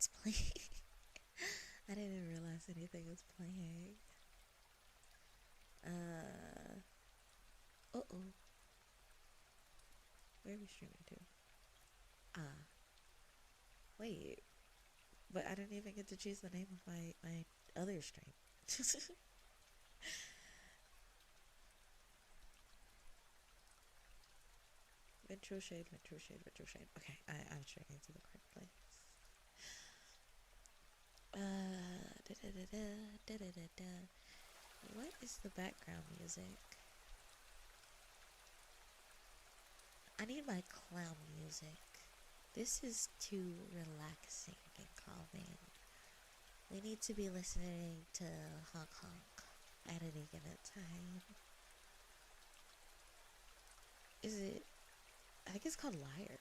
it's playing. I didn't even realize anything was playing. Uh-oh. Where are we streaming to? Ah. Wait. But I didn't even get to choose the name of my other stream. Ventral shade, ventral shade, ventral shade. Okay, I'm streaming to the correct place. What is the background music? I need my clown music. This is too relaxing and calming. We need to be listening to honk honk at any given time. Is it? I think it's called Liar.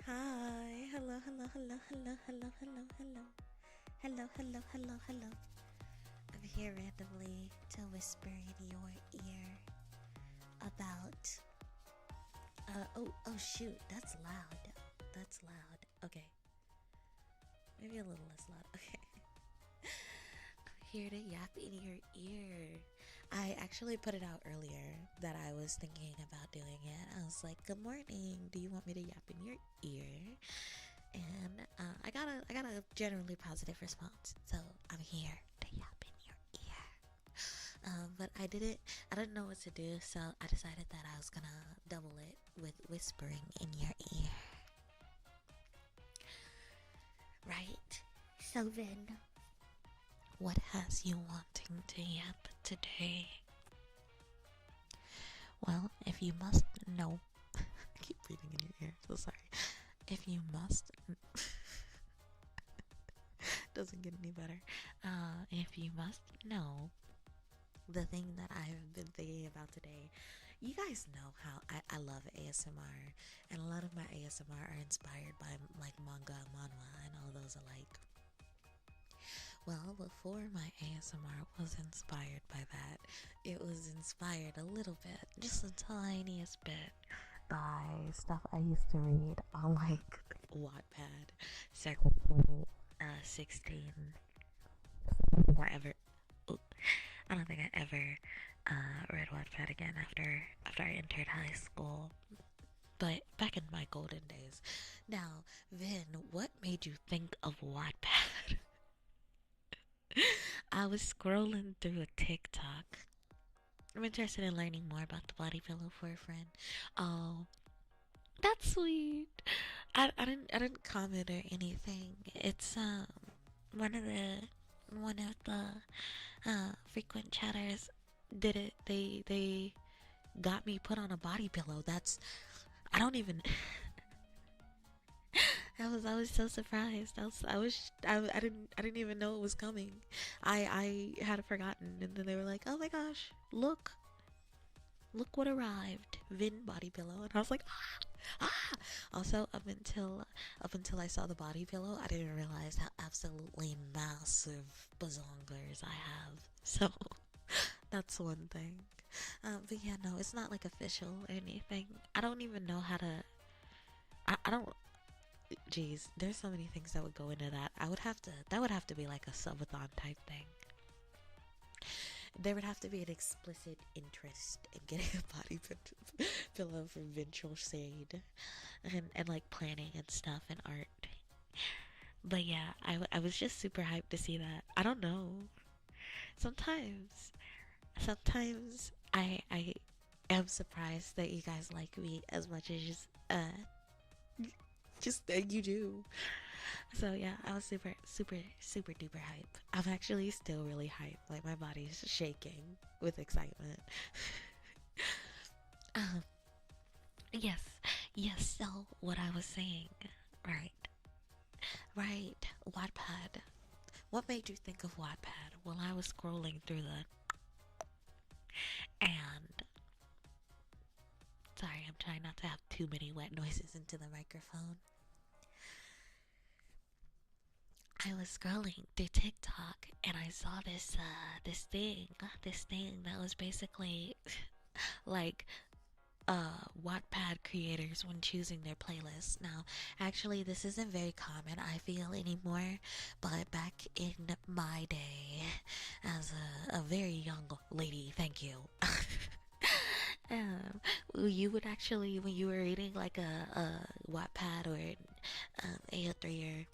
Hi, hello, hello, hello, hello, hello, hello, hello, hello, hello, hello, hello. I'm here randomly to whisper in your ear about. Oh shoot, that's loud. That's loud. Okay, maybe a little less loud. Okay. I'm here to yap in your ear. I actually put it out earlier that I was thinking about doing it. I was like, "Good morning. Do you want me to yap in your ear?" And I got a generally positive response. So I'm here to yap in your ear. But I didn't know what to do, so I decided that I was gonna double it with whispering in your ear. Right? So then, what has you wanting to yap today? Well, if you must know, I keep breathing in your ear, so sorry. If you must, doesn't get any better. If you must know, the thing that I've been thinking about today, you guys know how I love ASMR, and a lot of my ASMR are inspired by like manga and manhwa and all those alike. Well, before my ASMR was inspired by that, it was inspired a little bit, just the tiniest bit, by stuff I used to read on like Wattpad, circa 2016. I don't think I ever read Wattpad again after I entered high school. But back in my golden days. Now, Vynn, what made you think of Wattpad? I was scrolling through a TikTok. I'm interested in learning more about the body pillow for a friend. Oh, that's sweet. I didn't comment or anything. It's one of the one of the frequent chatters did it. They got me put on a body pillow. That's I don't even. I was so surprised. I didn't even know it was coming. I had forgotten, and then they were like, "Oh my gosh, look what arrived, Vynn body pillow," and I was like, ah, ah. Also, up until I saw the body pillow, I didn't realize how absolutely massive bazongers I have. So that's one thing. But yeah, no, it's not like official or anything. I don't even know how to. I don't. Geez, there's so many things that would go into that. That would have to be like a subathon type thing. There would have to be an explicit interest in getting a body pillow from Ventral Shade and like planning and stuff and art. But yeah, I was just super hyped to see that. I don't know. Sometimes I am surprised that you guys like me as much as just you do. So yeah, I was super duper hype. I'm actually still really hype. Like my body's shaking with excitement. um, yes, yes. So what I was saying, right, right. Wattpad. What made you think of Wattpad? Well, I was scrolling through the and sorry, I'm trying not to have too many wet noises into the microphone. I was scrolling through TikTok and I saw this thing that was basically like Wattpad creators when choosing their playlists. Now, actually, this isn't very common, I feel, anymore, but back in my day, as a very young lady, thank you. um, you would actually, when you were reading like a Wattpad or AO3 or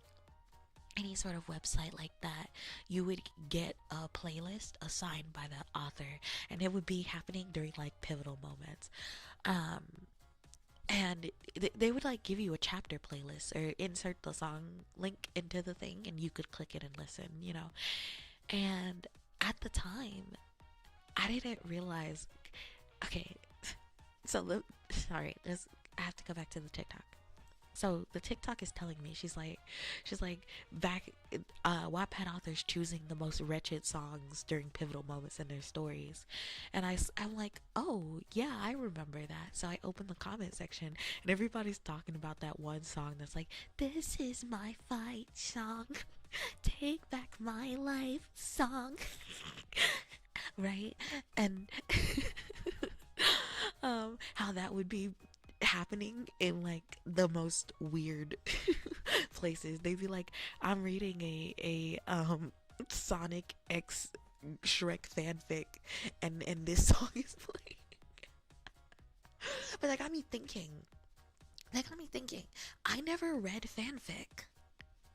any sort of website like that, you would get a playlist assigned by the author, and it would be happening during like pivotal moments. Um, and they would like give you a chapter playlist or insert the song link into the thing, and you could click it and listen. And at the time, I didn't realize. Okay, so sorry, I have to go back to the TikTok. So the TikTok is telling me, she's like back Wattpad authors choosing the most wretched songs during pivotal moments in their stories, and I'm like, oh yeah, I remember that. So I open the comment section and everybody's talking about that one song that's like, this is my fight song, take back my life song, right? And how that would be happening in like the most weird places. They'd be like, I'm reading a Sonic X Shrek fanfic, and this song is playing. But that got me thinking. I never read fanfic.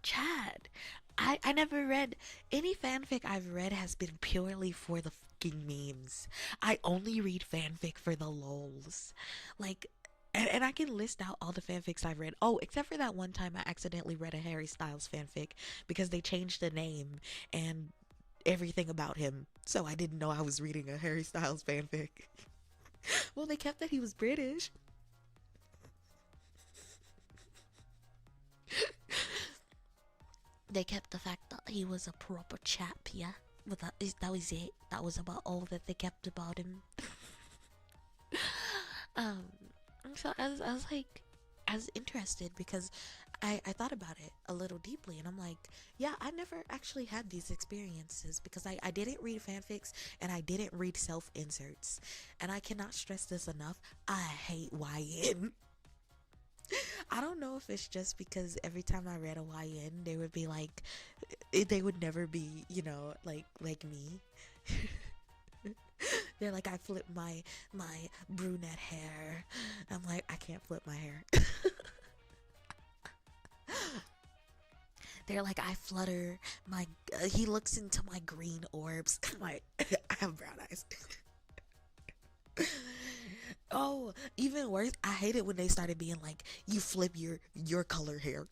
Chad, I never read any fanfic. I've read has been purely for the fucking memes. I only read fanfic for the lols. Like, and I can list out all the fanfics I've read. Oh, except for that one time I accidentally read a Harry Styles fanfic because they changed the name and everything about him. So I didn't know I was reading a Harry Styles fanfic. Well, they kept that he was British. They kept the fact that he was a proper chap, yeah. But that was it. That was about all that they kept about him. um, so I was interested because I thought about it a little deeply, and I'm like, yeah, I never actually had these experiences because I didn't read fanfics and I didn't read self inserts, and I cannot stress this enough. I hate YN. I don't know if it's just because every time I read a YN, they would be like, they would never be, like me. They're like, I flip my brunette hair. I'm like, I can't flip my hair. They're like, I flutter my. He looks into my green orbs. I'm like, I have brown eyes. Oh, even worse, I hate it when they started being like, you flip your color hair.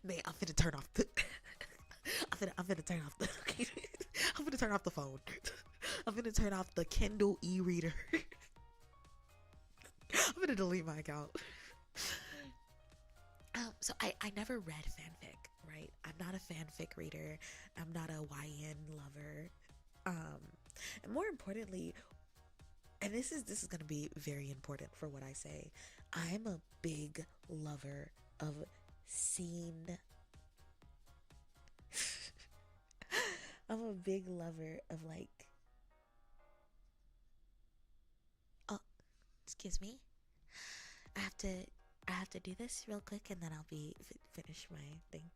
Man, I'm finna turn off the. I'm finna turn off the. I'm finna turn off the phone. I'm finna turn off the Kindle e-reader. I'm gonna delete my account. So I never read fanfic, right? I'm not a fanfic reader. I'm not a YN lover. And more importantly, and this is gonna be very important for what I say. I'm a big lover of scene. I'm a big lover of like. Oh, excuse me. I have to I have to do this real quick and then I'll be finish my thing.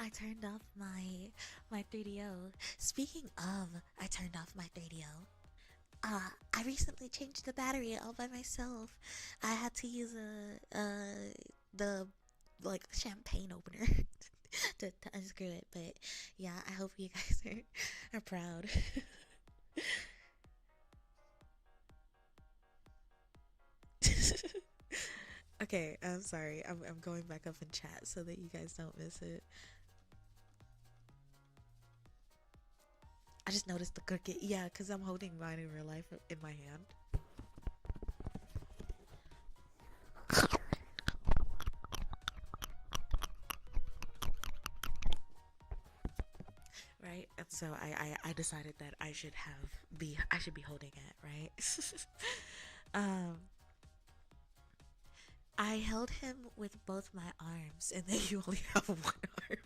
I turned off my 3DO. Speaking of, I turned off my 3DO. I recently changed the battery all by myself. I had to use the like champagne opener to unscrew it. But yeah, I hope you guys are proud. Okay, I'm sorry. I'm going back up in chat so that you guys don't miss it. I just noticed the cricket. Yeah, because I'm holding mine in real life in my hand. Right? And so I decided that I should be holding it, right? um I held him with both my arms, and then you only have one arm.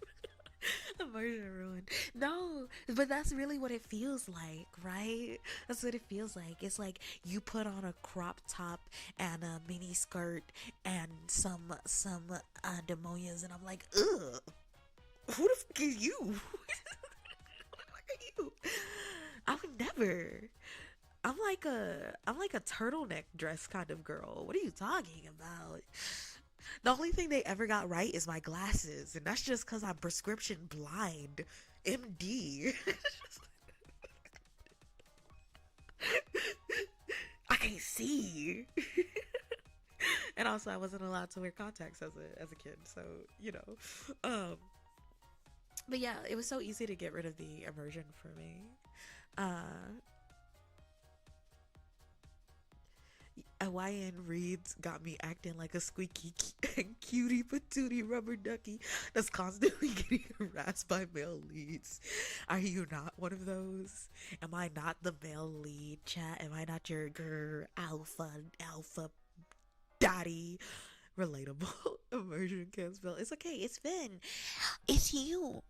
Immersion ruined. No, but that's really what it feels like, right? That's what it feels like. It's like you put on a crop top and a mini skirt and some demonias, and I'm like, ugh, who the fuck is you? Who the fuck are you? I would never. I'm like a turtleneck dress kind of girl. What are you talking about? The only thing they ever got right is my glasses, and that's just because I'm prescription blind. MD. I can't see. And also I wasn't allowed to wear contacts as a kid, so you know. But yeah, it was so easy to get rid of the immersion for me. Uh Hawaiian reads got me acting like a squeaky cutie patootie rubber ducky that's constantly getting harassed by male leads. Are you not one of those? Am I not the male lead, chat? Am I not your girl alpha daddy? Relatable. Immersion can't spell. It's okay. It's Vynn. It's you.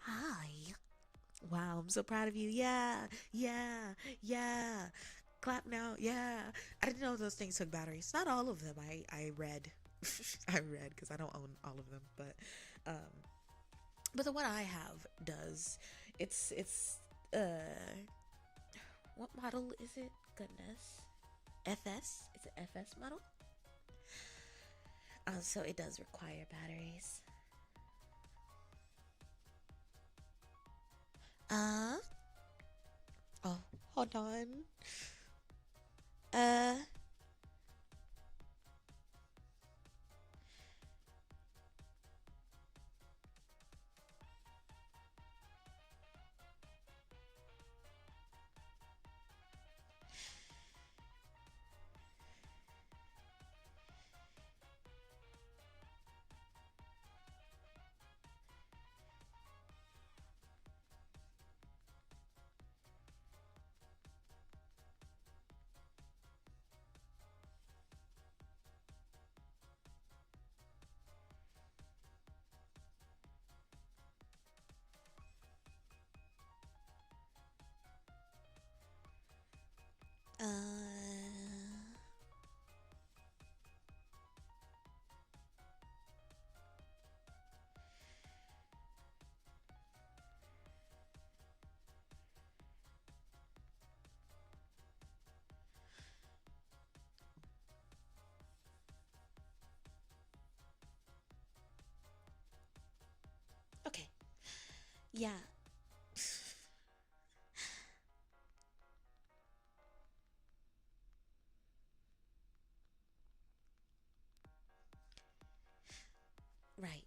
Hi. Wow, I'm so proud of you. Yeah, yeah, yeah. Clap now. Yeah. I didn't know those things took batteries. Not all of them. I read. I read because I don't own all of them, but the one I have does. It's what model is it? Goodness. FS? It's an FS model. So it does require batteries. Uh oh, hold on. Uh uh okay. Yeah. Right.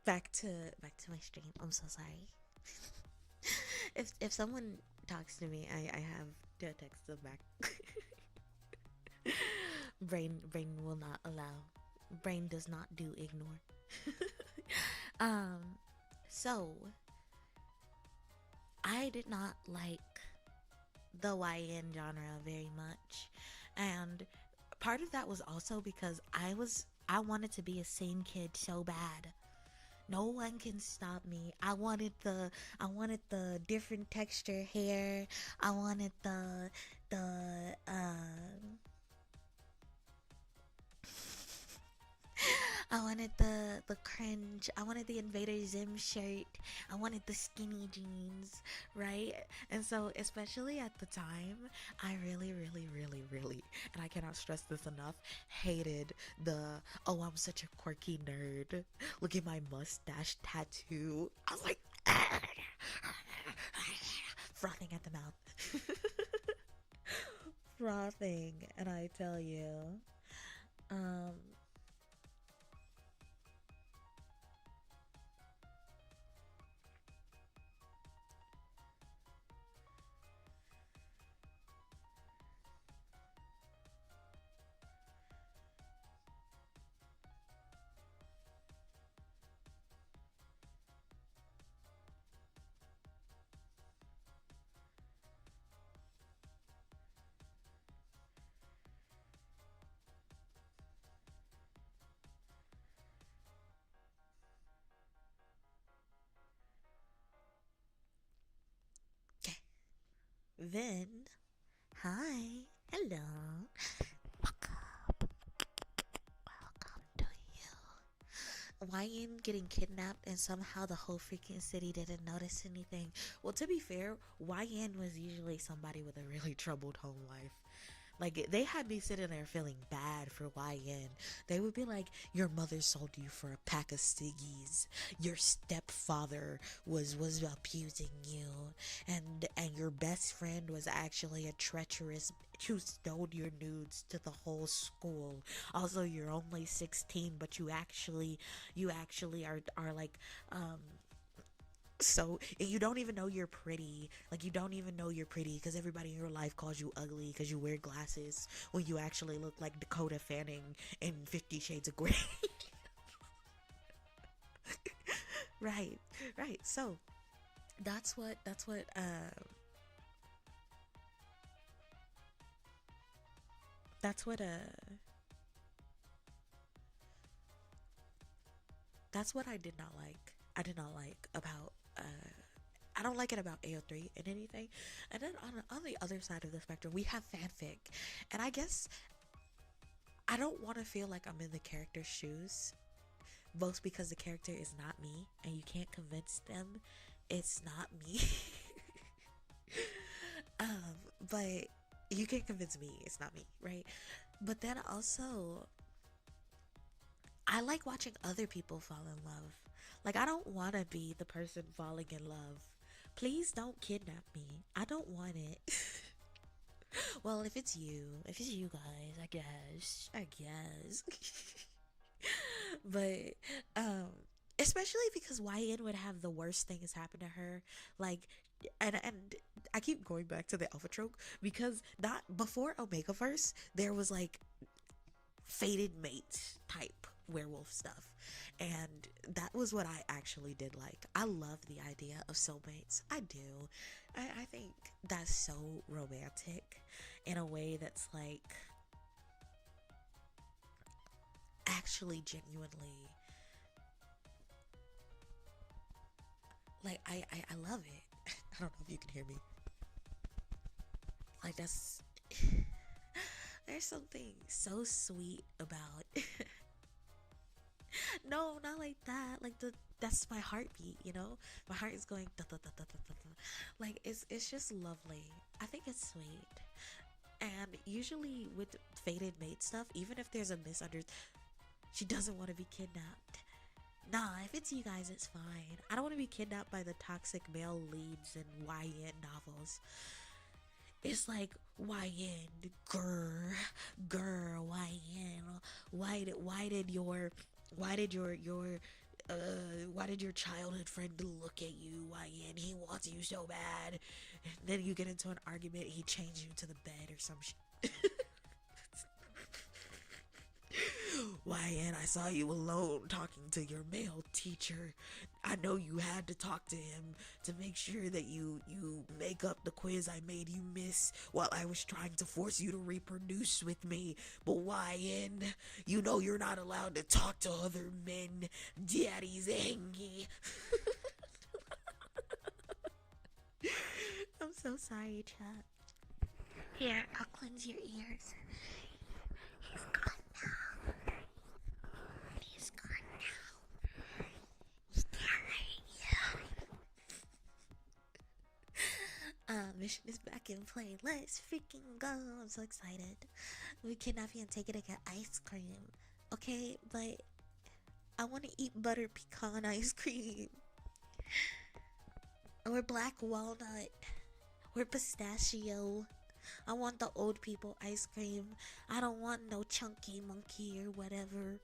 Back to my stream. I'm so sorry. If someone talks to me, I have to text them back. Brain will not allow. Brain does not do ignore. um so I did not like the YN genre very much, and part of that was also because I wanted to be a same kid so bad. No one can stop me. I wanted the different texture hair. I wanted the I wanted the the cringe. I wanted the Invader Zim shirt. I wanted the skinny jeans, right? And so, especially at the time, I really, really, really, really, and I cannot stress this enough, hated the, oh, I'm such a quirky nerd. Look at my mustache tattoo. I was like, frothing at the mouth. Frothing, and I tell you, um, Vynn, hi, hello, welcome, welcome to you. Wyan getting kidnapped and somehow the whole freaking city didn't notice anything. Well, to be fair, Wyan was usually somebody with a really troubled home life. Like, they had me sitting there feeling bad for YN. They would be like, your mother sold you for a pack of ciggies. Your stepfather was abusing you. And your best friend was actually a treacherous who stole your nudes to the whole school. Also, you're only 16, but you actually are like, so you don't even know you're pretty. Like, you don't even know you're pretty because everybody in your life calls you ugly because you wear glasses when you actually look like Dakota Fanning in 50 Shades of Grey. Right, right. So that's what that's what that's what I did not like. I did not like about I don't like it about AO3 and anything. And then on the other side of the spectrum, we have fanfic. And I guess I don't want to feel like I'm in the character's shoes, both because the character is not me and you can't convince them it's not me. But you can't convince me it's not me, right? But then also, I like watching other people fall in love. Like, I don't want to be the person falling in love. Please don't kidnap me. I don't want it. Well, if it's you guys, I guess. But um especially because YN would have the worst things happen to her. Like, and I keep going back to the alpha trope because not before Omega Verse, there was like fated mate type werewolf stuff, and that was what I actually did like. I love the idea of soulmates. I do. I think that's so romantic in a way that's like actually genuinely, like, I love it. I don't know if you can hear me. Like, that's there's something so sweet about no, not like that. Like, that's my heartbeat, you know? My heart is going da, da, da, da, da, da, da. Like, it's just lovely. I think it's sweet. And usually with fated mate stuff, even if there's a misunderstanding, she doesn't want to be kidnapped. Nah, if it's you guys, it's fine. I don't want to be kidnapped by the toxic male leads in YN novels. It's like, YN, YN. Why did your childhood friend look at you, YN? He wants you so bad. And then you get into an argument, he chains you to the bed or some shit. YN, I saw you alone talking to your male teacher. I know you had to talk to him to make sure that you make up the quiz I made you miss while I was trying to force you to reproduce with me. But YN, you know you're not allowed to talk to other men. Daddy's angry. I'm so sorry, chat. Here, I'll cleanse your ears. He's gone now. He's gone now. Station is back in play. Let's freaking go. I'm so excited. We kidnap you and take it to get ice cream. Okay, but I want to eat butter pecan ice cream. Or black walnut. Or pistachio. I want the old people ice cream. I don't want no chunky monkey or whatever.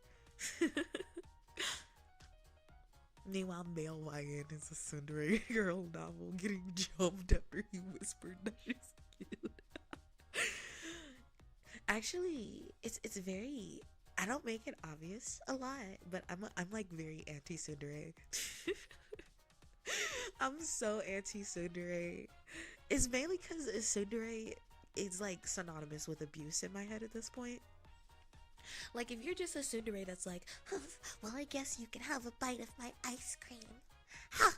Meanwhile, Male Ryan is a Cinderella girl novel getting jumped after he whispered that she's cute. Actually, it's very. I don't make it obvious a lot, but I'm like very anti Cinderella. I'm so anti Cinderella. It's mainly because Cinderella is like synonymous with abuse in my head at this point. Like, if you're just a tsundere that's like, well, I guess you can have a bite of my ice cream. Huh?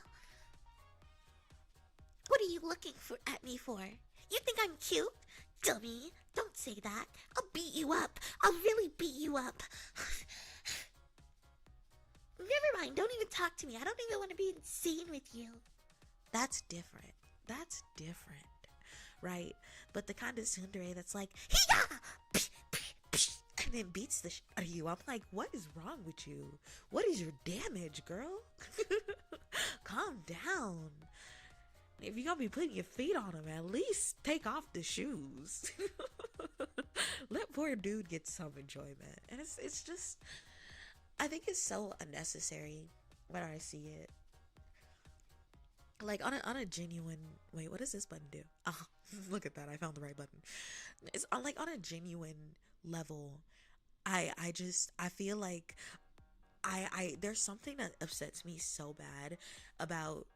What are you looking at me for? You think I'm cute? Dummy, don't say that. I'll beat you up. I'll really beat you up. Never mind, don't even talk to me. I don't even want to be insane with you. That's different. That's different, right? But the kind of tsundere that's like, Hiya! And then beats the out of you. I'm like, what is wrong with you? What is your damage, girl? Calm down. If you're gonna be putting your feet on them, at least take off the shoes. Let poor dude get some enjoyment. And it's just, I think it's so unnecessary when I see it. Like on a genuine, wait, what does this button do? Oh, look at that, I found the right button. It's like on a genuine level, I feel like I there's something that upsets me so bad about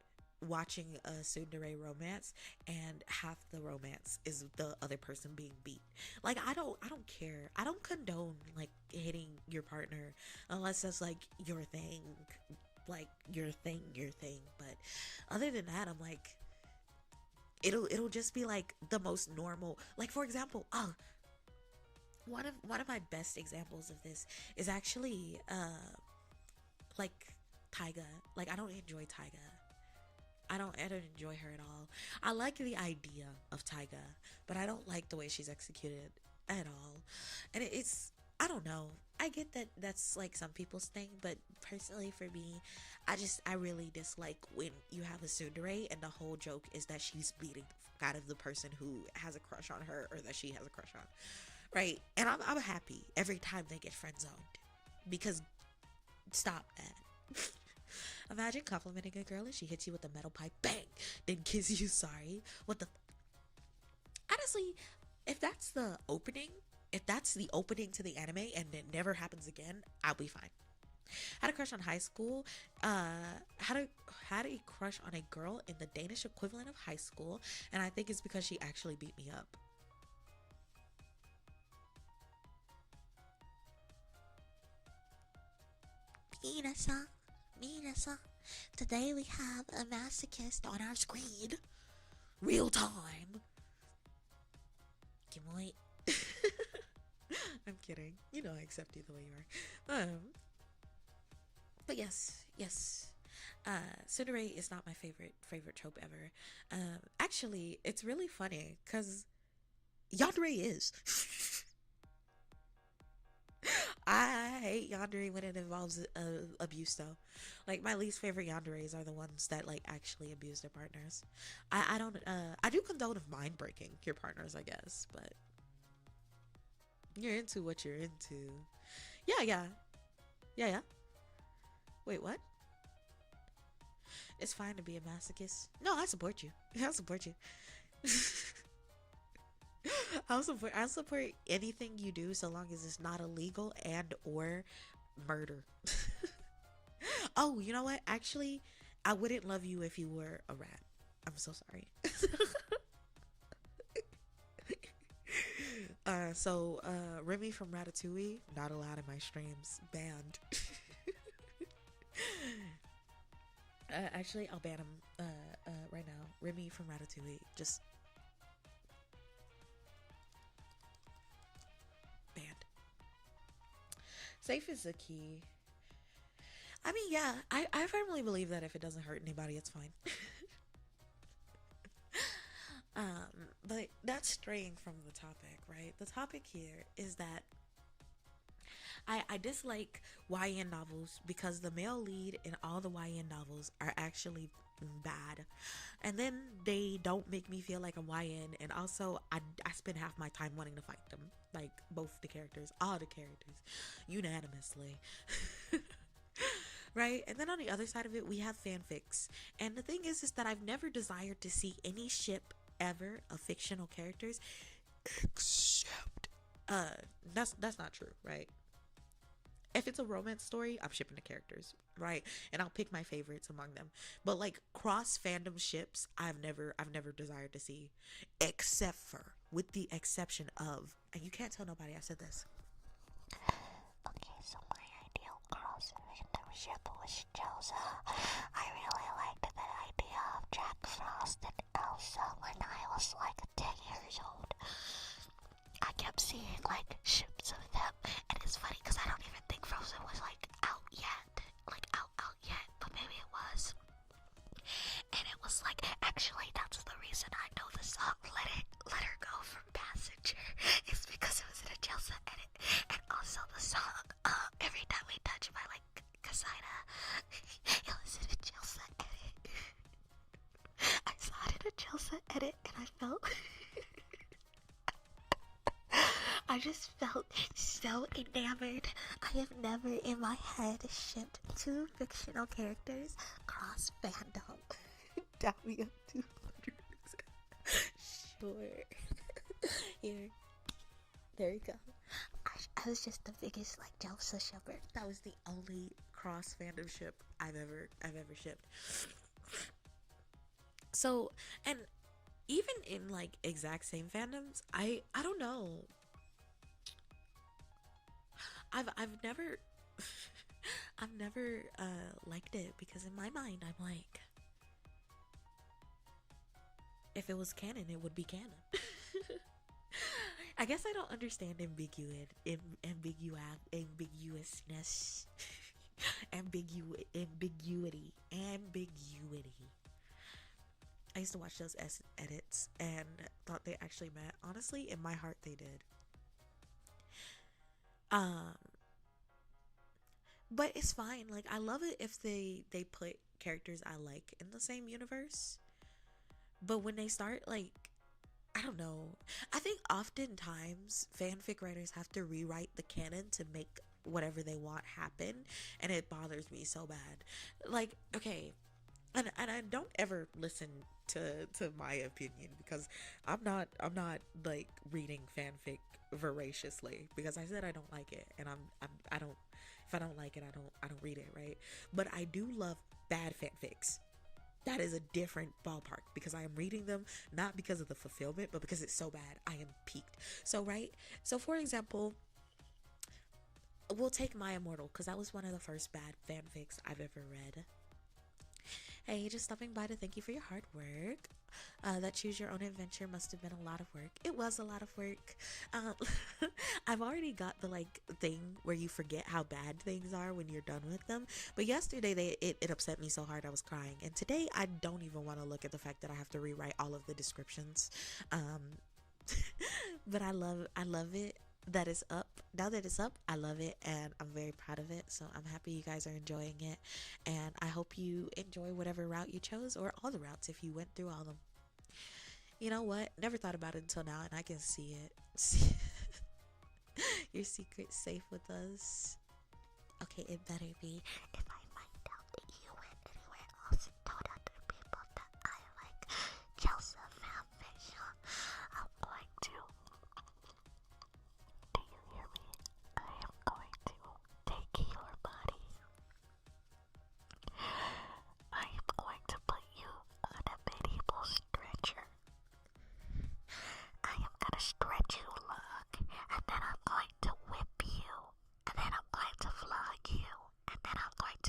watching a tsundere romance and half the romance is the other person being beat. Like, I don't care. I don't condone like hitting your partner unless that's like your thing, like your thing. But other than that, I'm like, it'll just be like the most normal. Like, for example, one of my best examples of this is actually like Taiga. Like, I don't enjoy Taiga. I don't enjoy her at all. I like the idea of Taiga, but I don't like the way she's executed at all. And it's, I don't know. I get that that's like some people's thing, but personally for me, I really dislike when you have a tsundere and the whole joke is that she's beating the fuck out of the person who has a crush on her or that she has a crush on. Right? And I'm happy every time they get friend zoned, because stop that. Imagine complimenting a girl and she hits you with a metal pipe, bang, then kiss you. Sorry, what the? Honestly, if that's the opening to the anime and it never happens again, I'll be fine. Had a crush on high school. Had a crush on a girl in the Danish equivalent of high school, and I think it's because she actually beat me up. Mina-san, today we have a masochist on our screen. Real time. Kimoy. I'm kidding. You know I accept you the way you are. But yes. Tsundere is not my favorite trope ever. Actually, it's really funny because yandere is. I hate yandere when it involves abuse though. Like, my least favorite yanderes are the ones that like actually abuse their partners. I don't I do condone of mind breaking your partners, I guess, but you're into what you're into. Yeah. Wait, what? It's fine to be a masochist. No, I support you. I support you. I support anything you do so long as it's not illegal and or murder. Oh, you know what? Actually, I wouldn't love you if you were a rat. I'm so sorry. Remy from Ratatouille, not allowed in my streams. Banned. Actually, I'll ban him right now. Remy from Ratatouille, just banned. Safe is the key. I mean, yeah, I firmly believe that if it doesn't hurt anybody, it's fine. But that's straying from the topic, right? The topic here is that I dislike YN novels because the male lead in all the YN novels are actually bad. And then they don't make me feel like a YN. And also, I spend half my time wanting to fight them. Like, both the characters, all the characters, unanimously. Right? And then on the other side of it, we have fanfics. And the thing is that I've never desired to see any ship ever of fictional characters except that's not true, right? If it's a romance story, I'm shipping the characters, right? And I'll pick my favorites among them. But like cross fandom ships, I've never desired to see, except for, with the exception of, and you can't tell nobody I said this. Okay, so my ideal cross fandom ship was Elsa. I really liked the idea of Jack Frost and Elsa when I was like 10 years old. I kept seeing like ships of them, and it's funny because I don't even think Frozen was like out yet, but maybe it was. And it was like, actually, that's the reason I know the song Let Her Go from Passenger. It's because it was in a Chelsea edit, and also the song Every Time We Touch by like Kasaida. It was in a Chelsea edit. I saw it in a Chelsea edit, and I felt. I just felt so enamored. I have never in my head shipped two fictional characters cross fandom. Down me up 200%. Sure. Here. There you go. I was just the biggest like Jelsa shipper. That was the only cross fandom ship I've ever shipped. So, and even in like exact same fandoms, I don't know. I've never I've never liked it because in my mind I'm like, if it was canon, it would be canon. I guess I don't understand ambiguousness, ambiguity. I used to watch those edits and thought they actually meant, honestly, in my heart they did. But it's fine. Like, I love it if they put characters I like in the same universe. But when they start, like, I don't know. I think oftentimes fanfic writers have to rewrite the canon to make whatever they want happen, and it bothers me so bad. Like, okay, and I don't ever listen to my opinion because I'm not like reading fanfic voraciously because I said I don't like it, and I don't, if I don't like it, I don't read it, right? But I do love bad fanfics. That is a different ballpark because I am reading them not because of the fulfillment, but because it's so bad. I am peaked. So, right? So, for example, we'll take My Immortal because that was one of the first bad fanfics I've ever read. Hey, just stopping by to thank you for your hard work. That Choose Your Own Adventure must have been a lot of work. It was a lot of work. I've already got the like thing where you forget how bad things are when you're done with them. But yesterday it upset me so hard I was crying. And today I don't even want to look at the fact that I have to rewrite all of the descriptions. But I love it that it's up. Now that it's up, I love it and I'm very proud of it. So I'm happy you guys are enjoying it, and I hope you enjoy whatever route you chose, or all the routes if you went through all of them. You know what? Never thought about it until now, and I can see it. Your secret's safe with us. Okay, it better be. If I find out that you went anywhere else and told other people that I like Chelsea fanfiction, I'm going to. Do you hear me? I am going to take your body. I am going to put you on a medieval stretcher. I am gonna stretch you long, and then I'm going to whip you, and then I'm going to flog you, and then I'm going to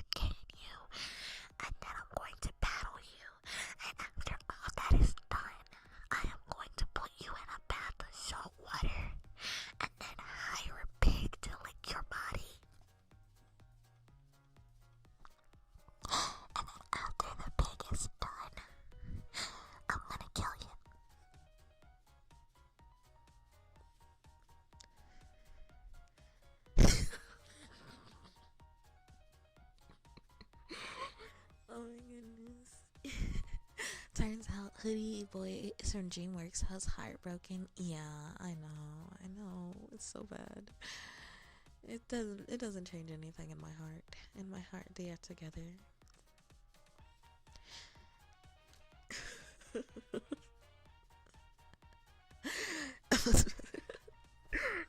Hoodie boy from DreamWorks has heartbroken. Yeah, I know. It's so bad. It doesn't change anything in my heart. In my heart, they are together.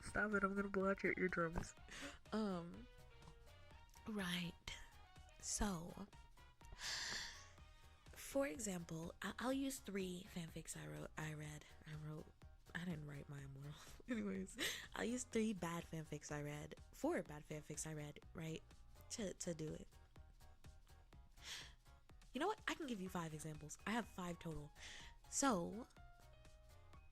Stop it! I'm gonna blow out your eardrums. Right. So, for example, I'll use 3 fanfics I wrote. I didn't write my immortal. Anyways, I'll use 3 bad fanfics I read. 4 bad fanfics I read, right? To do it. You know what? I can give you 5 examples. I have 5 total. So,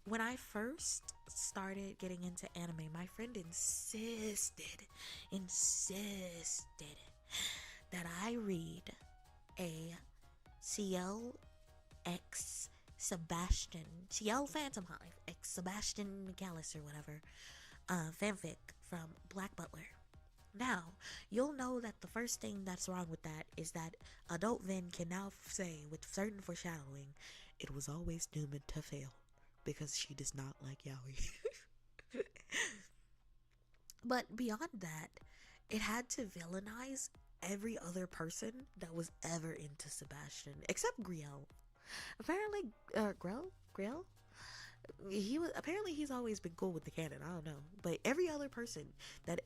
when I first started getting into anime, my friend insisted that I read a CL X Sebastian, CL Phantom Hive X Sebastian McAllister, whatever, fanfic from Black Butler. Now, you'll know that the first thing that's wrong with that is that adult Vynn can now say with certain foreshadowing, it was always doomed to fail because she does not like yaoi. But beyond that, it had to villainize every other person that was ever into Sebastian except Griel. Apparently, Griel? He's always been cool with the canon. I don't know, but every other person that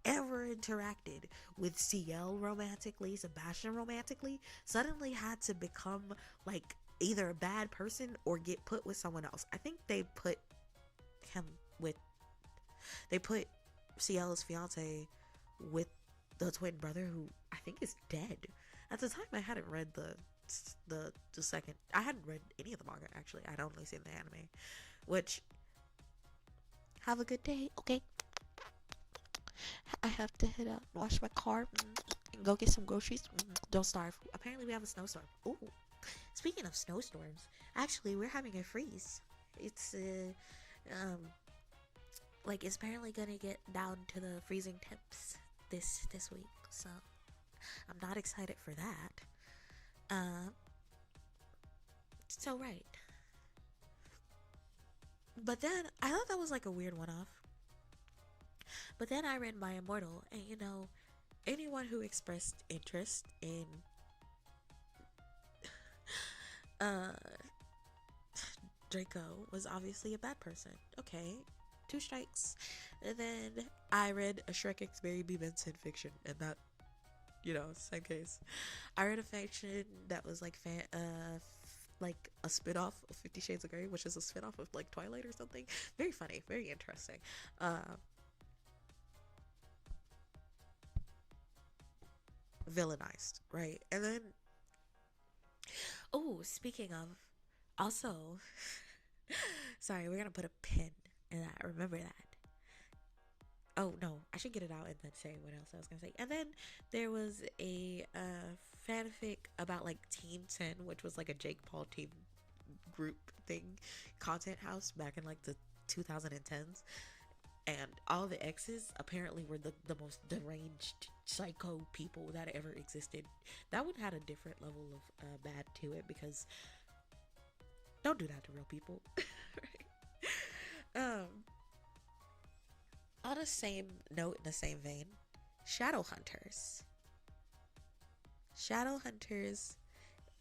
ever interacted with CL romantically, Sebastian romantically, suddenly had to become like either a bad person or get put with someone else. I think they put CL's fiance with the twin brother who I think is dead. At the time I hadn't read the second, I hadn't read any of the manga actually. I'd only seen the anime, which, have a good day, okay? I have to head out, wash my car, and go get some groceries. Don't starve. Apparently we have a snowstorm. Ooh, speaking of snowstorms, actually we're having a freeze. It's like it's apparently gonna get down to the freezing temps this week, so I'm not excited for that. So right. But then I thought that was like a weird one-off. But then I read My Immortal, and you know, anyone who expressed interest in Draco was obviously a bad person. Okay, 2 strikes. And then I read a Shrek X Barry B. Benson fiction, and that, you know, same case. I read a fiction that was like like a spin-off of 50 Shades of Grey, which is a spin-off of like Twilight or something. Very funny, very interesting. Villainized, right? And then, oh, speaking of, also, sorry, we're gonna put a pin in that. Remember that. Oh no, I should get it out and then say what else I was gonna say. And then there was a fanfic about like Team 10, which was like a Jake Paul team group thing, content house back in like the 2010s. And all the exes apparently were the most deranged psycho people that ever existed. That one had a different level of bad to it, because don't do that to real people. Right? On the same note, in the same vein, Shadowhunters. Shadowhunters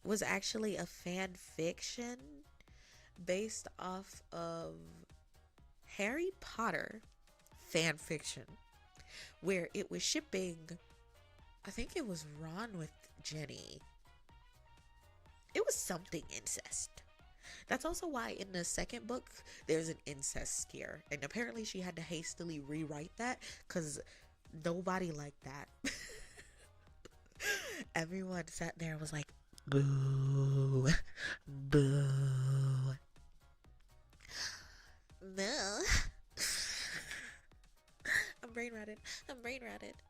was actually a fan fiction based off of Harry Potter fan fiction, where it was shipping, I think it was Ron with Jenny. It was something incest. That's also why in the second book there's an incest scare, and apparently she had to hastily rewrite that because nobody liked that. Everyone sat there and was like, boo, boo. No. I'm brain rotted.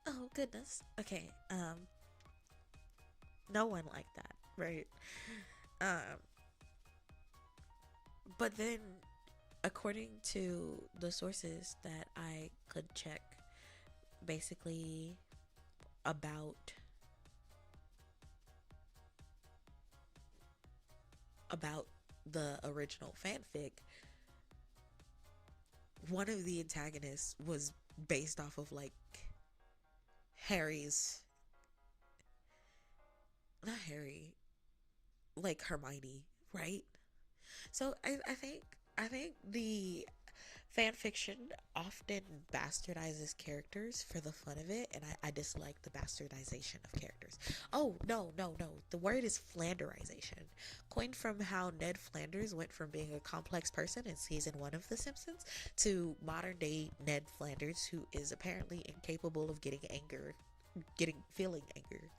Oh goodness. Okay. No one liked that, right? But then, according to the sources that I could check, basically about about the original fanfic, one of the antagonists was based off of like Harry's, not Harry, like Hermione, right? So I think the fan fiction often bastardizes characters for the fun of it, and I dislike the bastardization of characters. Oh, no, no, no. The word is flanderization. Coined from how Ned Flanders went from being a complex person in season 1 of The Simpsons to modern day Ned Flanders, who is apparently incapable of feeling anger.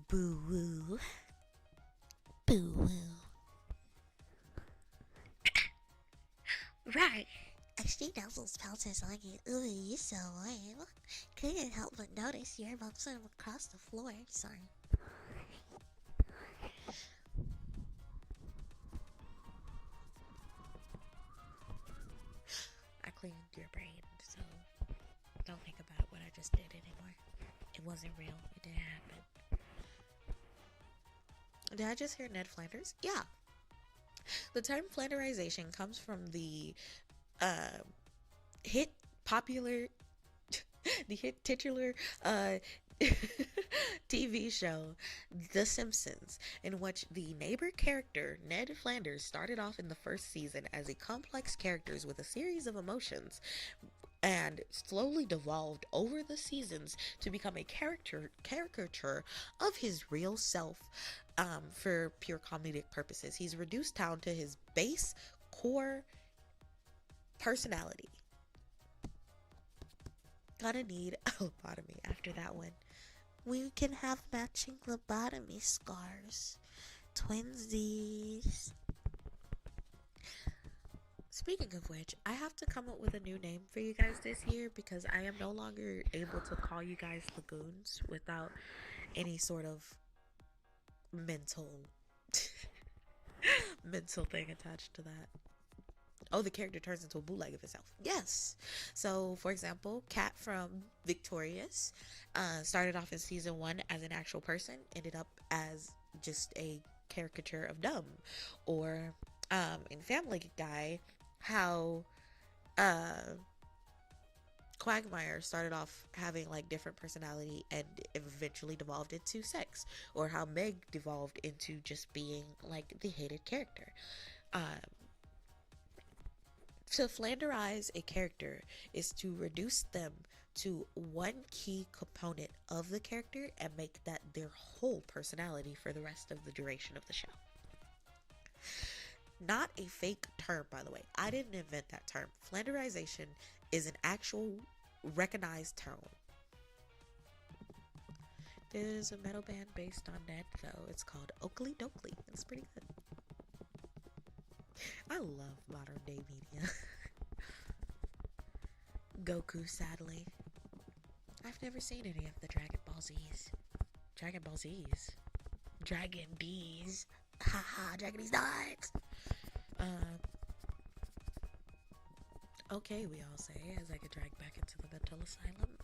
Boo woo. Boo woo. Right. I see those pouches on you. Ooh, you're so lame. Couldn't help but notice you're bouncing across the floor. Sorry. I cleaned your brain, so don't think about what I just did anymore. It wasn't real. It didn't happen. Did I just hear Ned Flanders? Yeah. The term flanderization comes from the hit popular the hit titular TV show The Simpsons, in which the neighbor character Ned Flanders started off in the first season as a complex character with a series of emotions and slowly devolved over the seasons to become a caricature of his real self, for pure comedic purposes. He's reduced down to his base core personality. Gonna need a lobotomy after that one. We can have matching lobotomy scars. Twinsies. Speaking of which, I have to come up with a new name for you guys this year, because I am no longer able to call you guys the Goons without any sort of mental thing attached to that. Oh, the character turns into a bootleg of itself. Yes. So, for example, Kat from Victorious started off in season 1 as an actual person, ended up as just a caricature of dumb. Or in Family Guy, how Quagmire started off having like different personality and eventually devolved into sex, or how Meg devolved into just being like the hated character. To flanderize a character is to reduce them to one key component of the character and make that their whole personality for the rest of the duration of the show. Not a fake term, by the way. I didn't invent that term. Flanderization is an actual recognized term. There's a metal band based on that, though. It's called Oakley Dokley. It's pretty good. I love modern day media. Goku, sadly. I've never seen any of the Dragon Ball Z's. Dragon Ball Z's? Dragon D's. Haha, Dragon D's nuts. Okay, we all say, as I get dragged back into the mental asylum.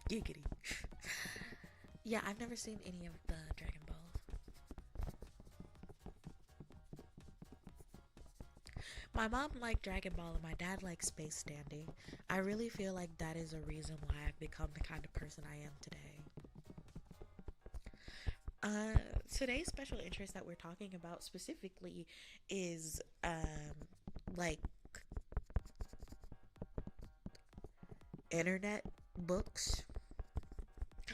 Giggity. Yeah, I've never seen any of the Dragon Balls. My mom liked Dragon Ball and my dad liked Space Standing. I really feel like that is a reason why I've become the kind of person I am today. Today's special interest that we're talking about specifically is like internet books,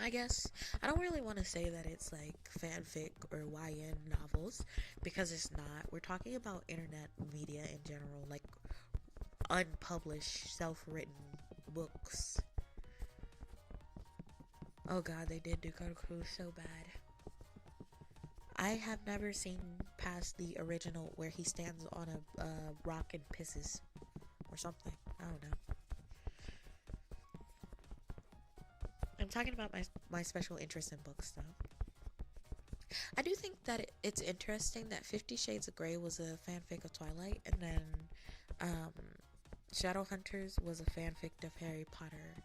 I guess. I don't really want to say that it's like fanfic or YN novels, because it's not. We're talking about internet media in general, like unpublished, self-written books. Oh god, they did do Goku so bad. I have never seen past the original where he stands on a rock and pisses or something. I don't know. I'm talking about my special interest in books, though. I do think that it's interesting that 50 Shades of Grey was a fanfic of Twilight, and then Shadowhunters was a fanfic of Harry Potter,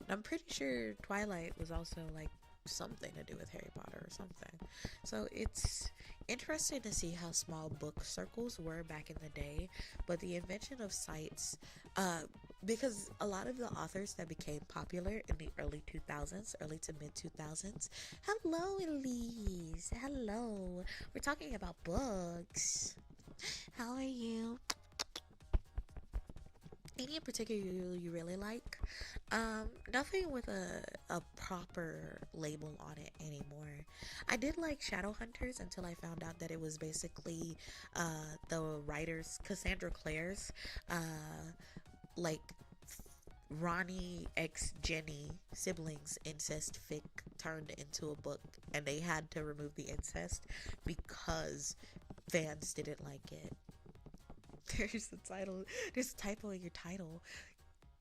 I'm pretty sure Twilight was also like something to do with Harry Potter or something. So it's interesting to see how small book circles were back in the day, but the invention of sites, uh, because a lot of the authors that became popular in the early 2000s, early to mid 2000s. Hello, Elise. Hello. We're talking about books. How are you? Any in particular you really like? Nothing with a proper label on it anymore. I did like Shadowhunters until I found out that it was basically the writers Cassandra Clare's like Ronnie x Jenny siblings incest fic turned into a book, and they had to remove the incest because fans didn't like it. There's the title. There's a typo in your title.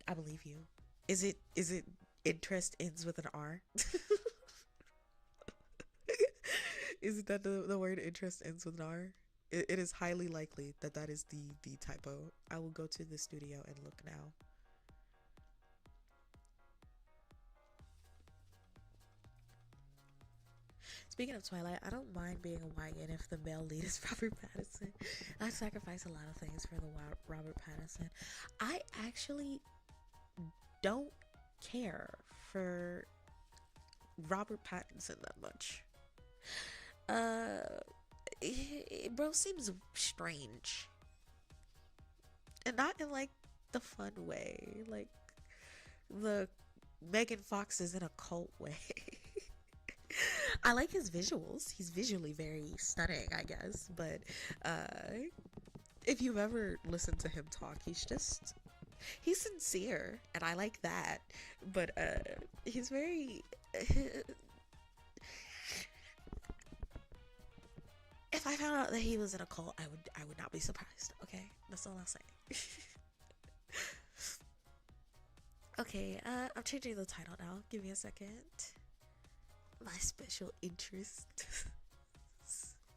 I believe you. Is it interest ends with an R? Is it that the word interest ends with an R? It is highly likely that that is the typo. I will go to the studio and look now. Speaking of Twilight, I don't mind being a YN if the male lead is Robert Pattinson. I sacrifice a lot of things for the Robert Pattinson. I actually don't care for Robert Pattinson that much. Bro seems strange, and not in like the fun way, like the Megan Fox is in a cult way. I like his visuals. He's visually very stunning, I guess. But if you've ever listened to him talk, he's sincere, and I like that. But he's very. If I found out that he was in a cult, I would not be surprised. Okay, that's all I'll say. Okay, I'm changing the title now. Give me a second. My special interest.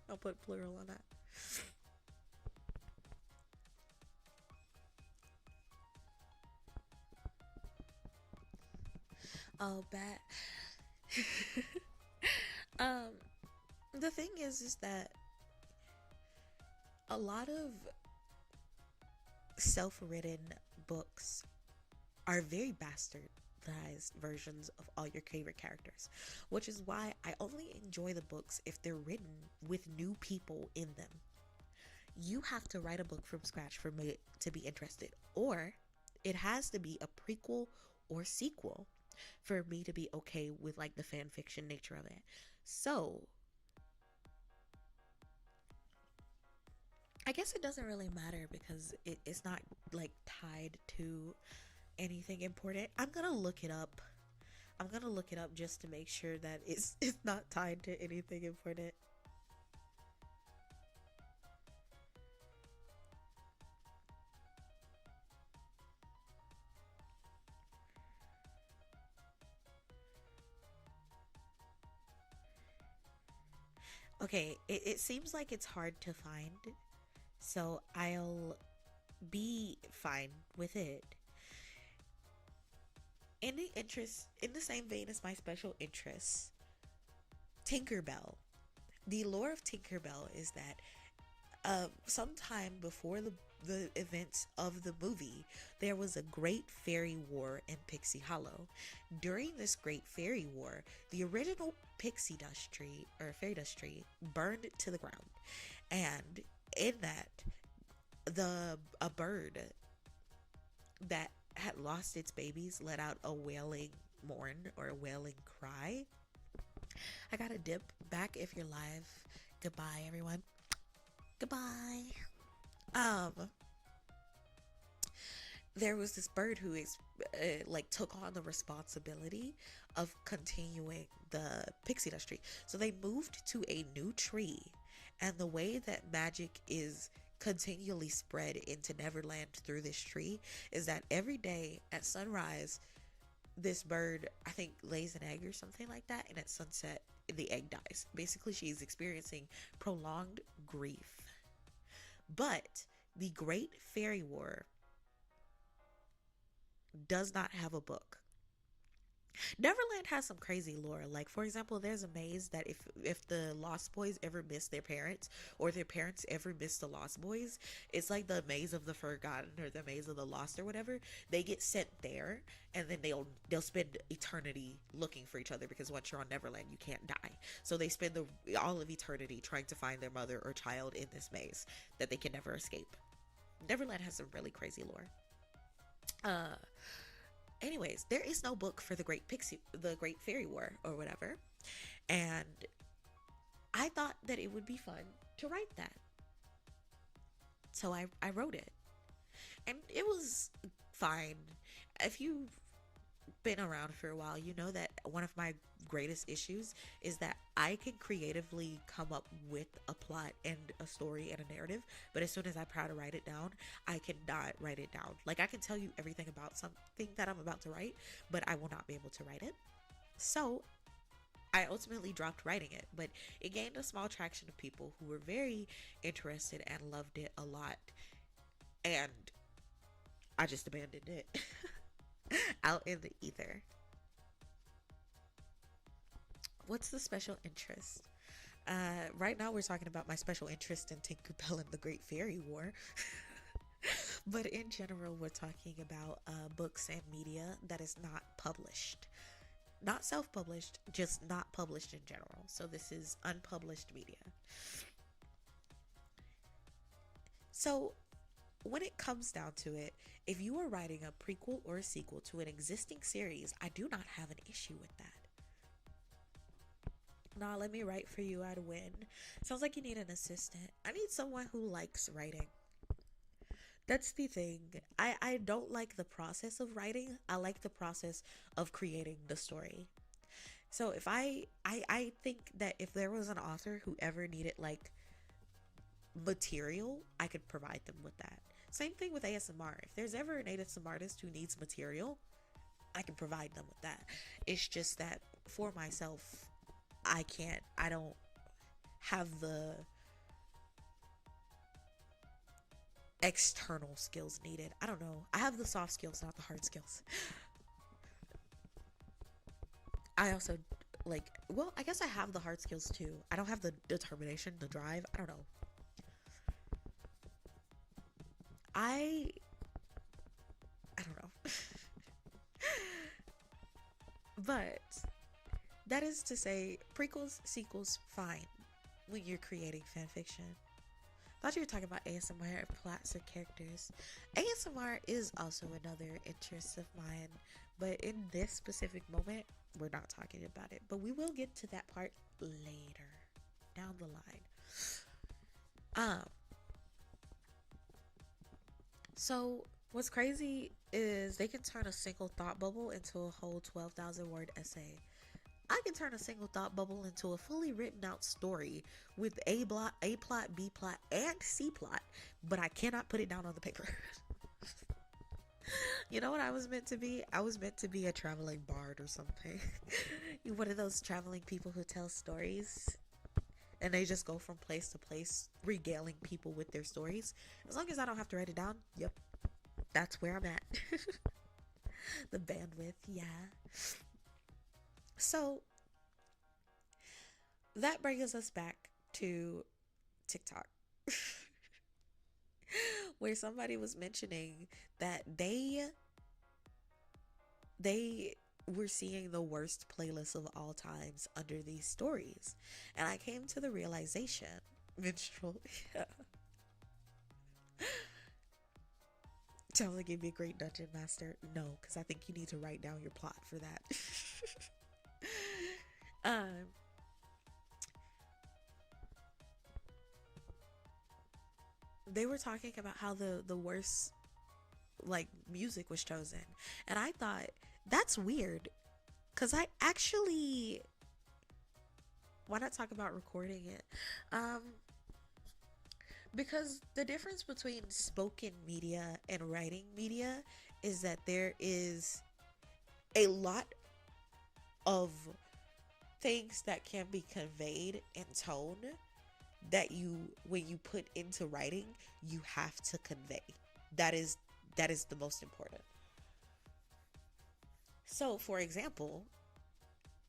I'll put plural on that. Oh, bad. um, the thing is that a lot of self-written books are very bastardized versions of all your favorite characters, which is why I only enjoy the books if they're written with new people in them. You have to write a book from scratch for me to be interested, or it has to be a prequel or sequel for me to be okay with like the fan fiction nature of it. So I guess it doesn't really matter because it's not like tied to anything important. I'm gonna look it up. I'm gonna look it up just to make sure that it's not tied to anything important. Okay, it seems like it's hard to find, so I'll be fine with it. In the same vein as my special interests, Tinkerbell. The lore of Tinkerbell is that sometime before the events of the movie, there was a great fairy war in Pixie Hollow. During this great fairy war, the original pixie dust tree or fairy dust tree burned to the ground, and in that, a bird that had lost its babies let out a wailing mourn or a wailing cry. I gotta dip back if you're live. Goodbye, everyone. Goodbye. Um, there was this bird who like took on the responsibility of continuing the pixie dust tree. So they moved to a new tree, and the way that magic is continually spread into Neverland through this tree is that every day at sunrise, this bird, I think, lays an egg or something like that, and at sunset, the egg dies. Basically, she's experiencing prolonged grief. But the Great Fairy War does not have a book. Neverland has some crazy lore. Like, for example, there's a maze that if the Lost Boys ever miss their parents, or their parents ever miss the Lost Boys, it's like the maze of the Forgotten or the maze of the Lost or whatever. They get sent there, and then they'll spend eternity looking for each other, because once you're on Neverland, you can't die. So they spend all of eternity trying to find their mother or child in this maze that they can never escape. Neverland has some really crazy lore. Anyways, there is no book for the Great Fairy War or whatever, and I thought that it would be fun to write that, so I wrote it, and it was fine. If you've been around for a while, you know that one of my greatest issues is that I can creatively come up with a plot and a story and a narrative, but as soon as I try to write it down, I cannot write it down. Like, I can tell you everything about something that I'm about to write, but I will not be able to write it. So I ultimately dropped writing it, but it gained a small traction of people who were very interested and loved it a lot, and I just abandoned it out in the ether. What's the special interest? Right now we're talking about my special interest in Tinkerbell and the Great Fairy War. But in general, we're talking about books and media that is not published. Not self-published, just not published in general. So this is unpublished media. So when it comes down to it, if you are writing a prequel or a sequel to an existing series, I do not have an issue with that. Nah, let me write for you, I'd win. Sounds like you need an assistant. I need someone who likes writing. That's the thing. I don't like the process of writing. I like the process of creating the story. So if I think that if there was an author who ever needed like material, I could provide them with that. Same thing with ASMR. If there's ever an ASMR artist who needs material, I can provide them with that. It's just that for myself, I don't have the external skills needed. I don't know. I have the soft skills, not the hard skills. I also I guess I have the hard skills too. I don't have the determination, the drive. I don't know. I don't know. But that is to say, prequels, sequels, fine when you're creating fan fiction. Thought you were talking about ASMR, plots, or characters. ASMR is also another interest of mine, but in this specific moment, we're not talking about it. But we will get to that part later, down the line. So what's crazy is they can turn a single thought bubble into a whole 12,000 word essay. I can turn a single thought bubble into a fully written out story with A plot, B plot, and C plot, but I cannot put it down on the paper. You know what I was meant to be? I was meant to be a traveling bard or something. One of those traveling people who tell stories, and they just go from place to place regaling people with their stories. As long as I don't have to write it down, yep, that's where I'm at. The bandwidth, yeah. So that brings us back to TikTok, where somebody was mentioning that they were seeing the worst playlist of all times under these stories. And I came to the realization, minstrel, yeah. Sounds like you'd be a great dungeon master. No, because I think you need to write down your plot for that. They were talking about how the worst like music was chosen, and I thought that's weird, because I actually, why not talk about recording it? Because the difference between spoken media and writing media is that there is a lot of things that can be conveyed in tone that when you put into writing, you have to convey. That is the most important. So, for example,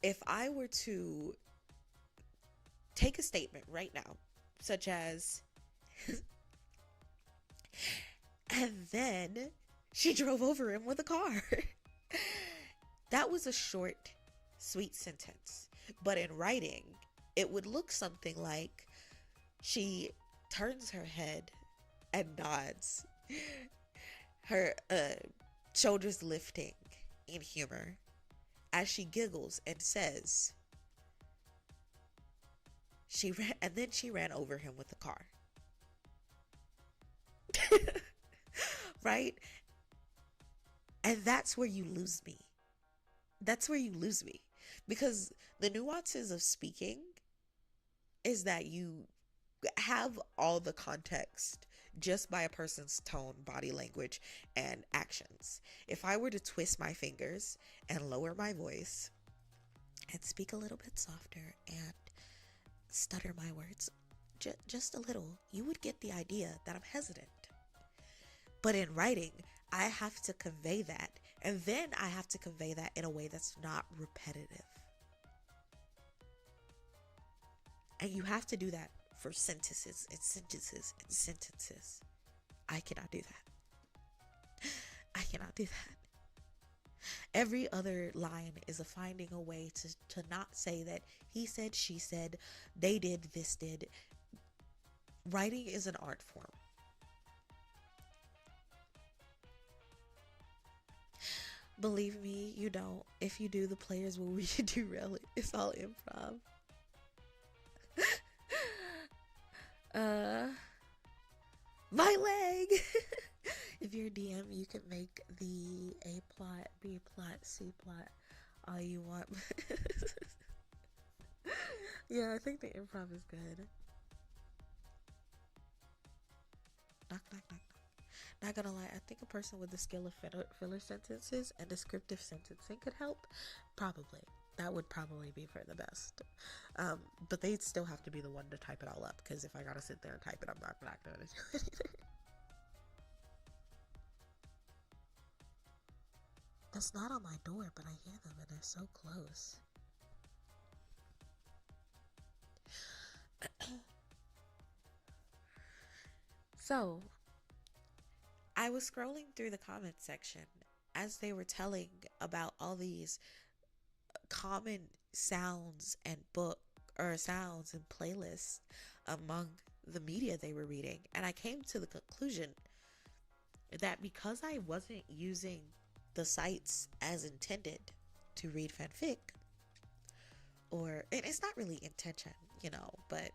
if I were to take a statement right now, such as, and then she drove over him with a car. That was a short, sweet sentence. But in writing, it would look something like she turns her head and nods, her shoulders lifting in humor as she giggles and says, and then she ran over him with the car. Right? And that's where you lose me. That's where you lose me. Because the nuances of speaking is that you have all the context just by a person's tone, body language, and actions. If I were to twist my fingers and lower my voice and speak a little bit softer and stutter my words just a little, you would get the idea that I'm hesitant. But in writing, I have to convey that. And then I have to convey that in a way that's not repetitive. And you have to do that for sentences and sentences and sentences. I cannot do that. I cannot do that. Every other line is finding a way to not say that he said, she said, they did, this did. Writing is an art form. Believe me, you don't. If you do, the players will read you derail it. It's all improv. My leg. If you're a DM, you can make the A plot, B plot, C plot, all you want. Yeah, I think the improv is good. Knock, knock, knock, knock. Not gonna lie, I think a person with the skill of filler sentences and descriptive sentencing could help. Probably. That would probably be for the best. But they'd still have to be the one to type it all up, because if I gotta sit there and type it, I'm not gonna do it either. That's not on my door, but I hear them and they're so close. So, I was scrolling through the comments section as they were telling about all these common sounds and sounds and playlists among the media they were reading, and I came to the conclusion that because I wasn't using the sites as intended to read fanfic, and it's not really intention, but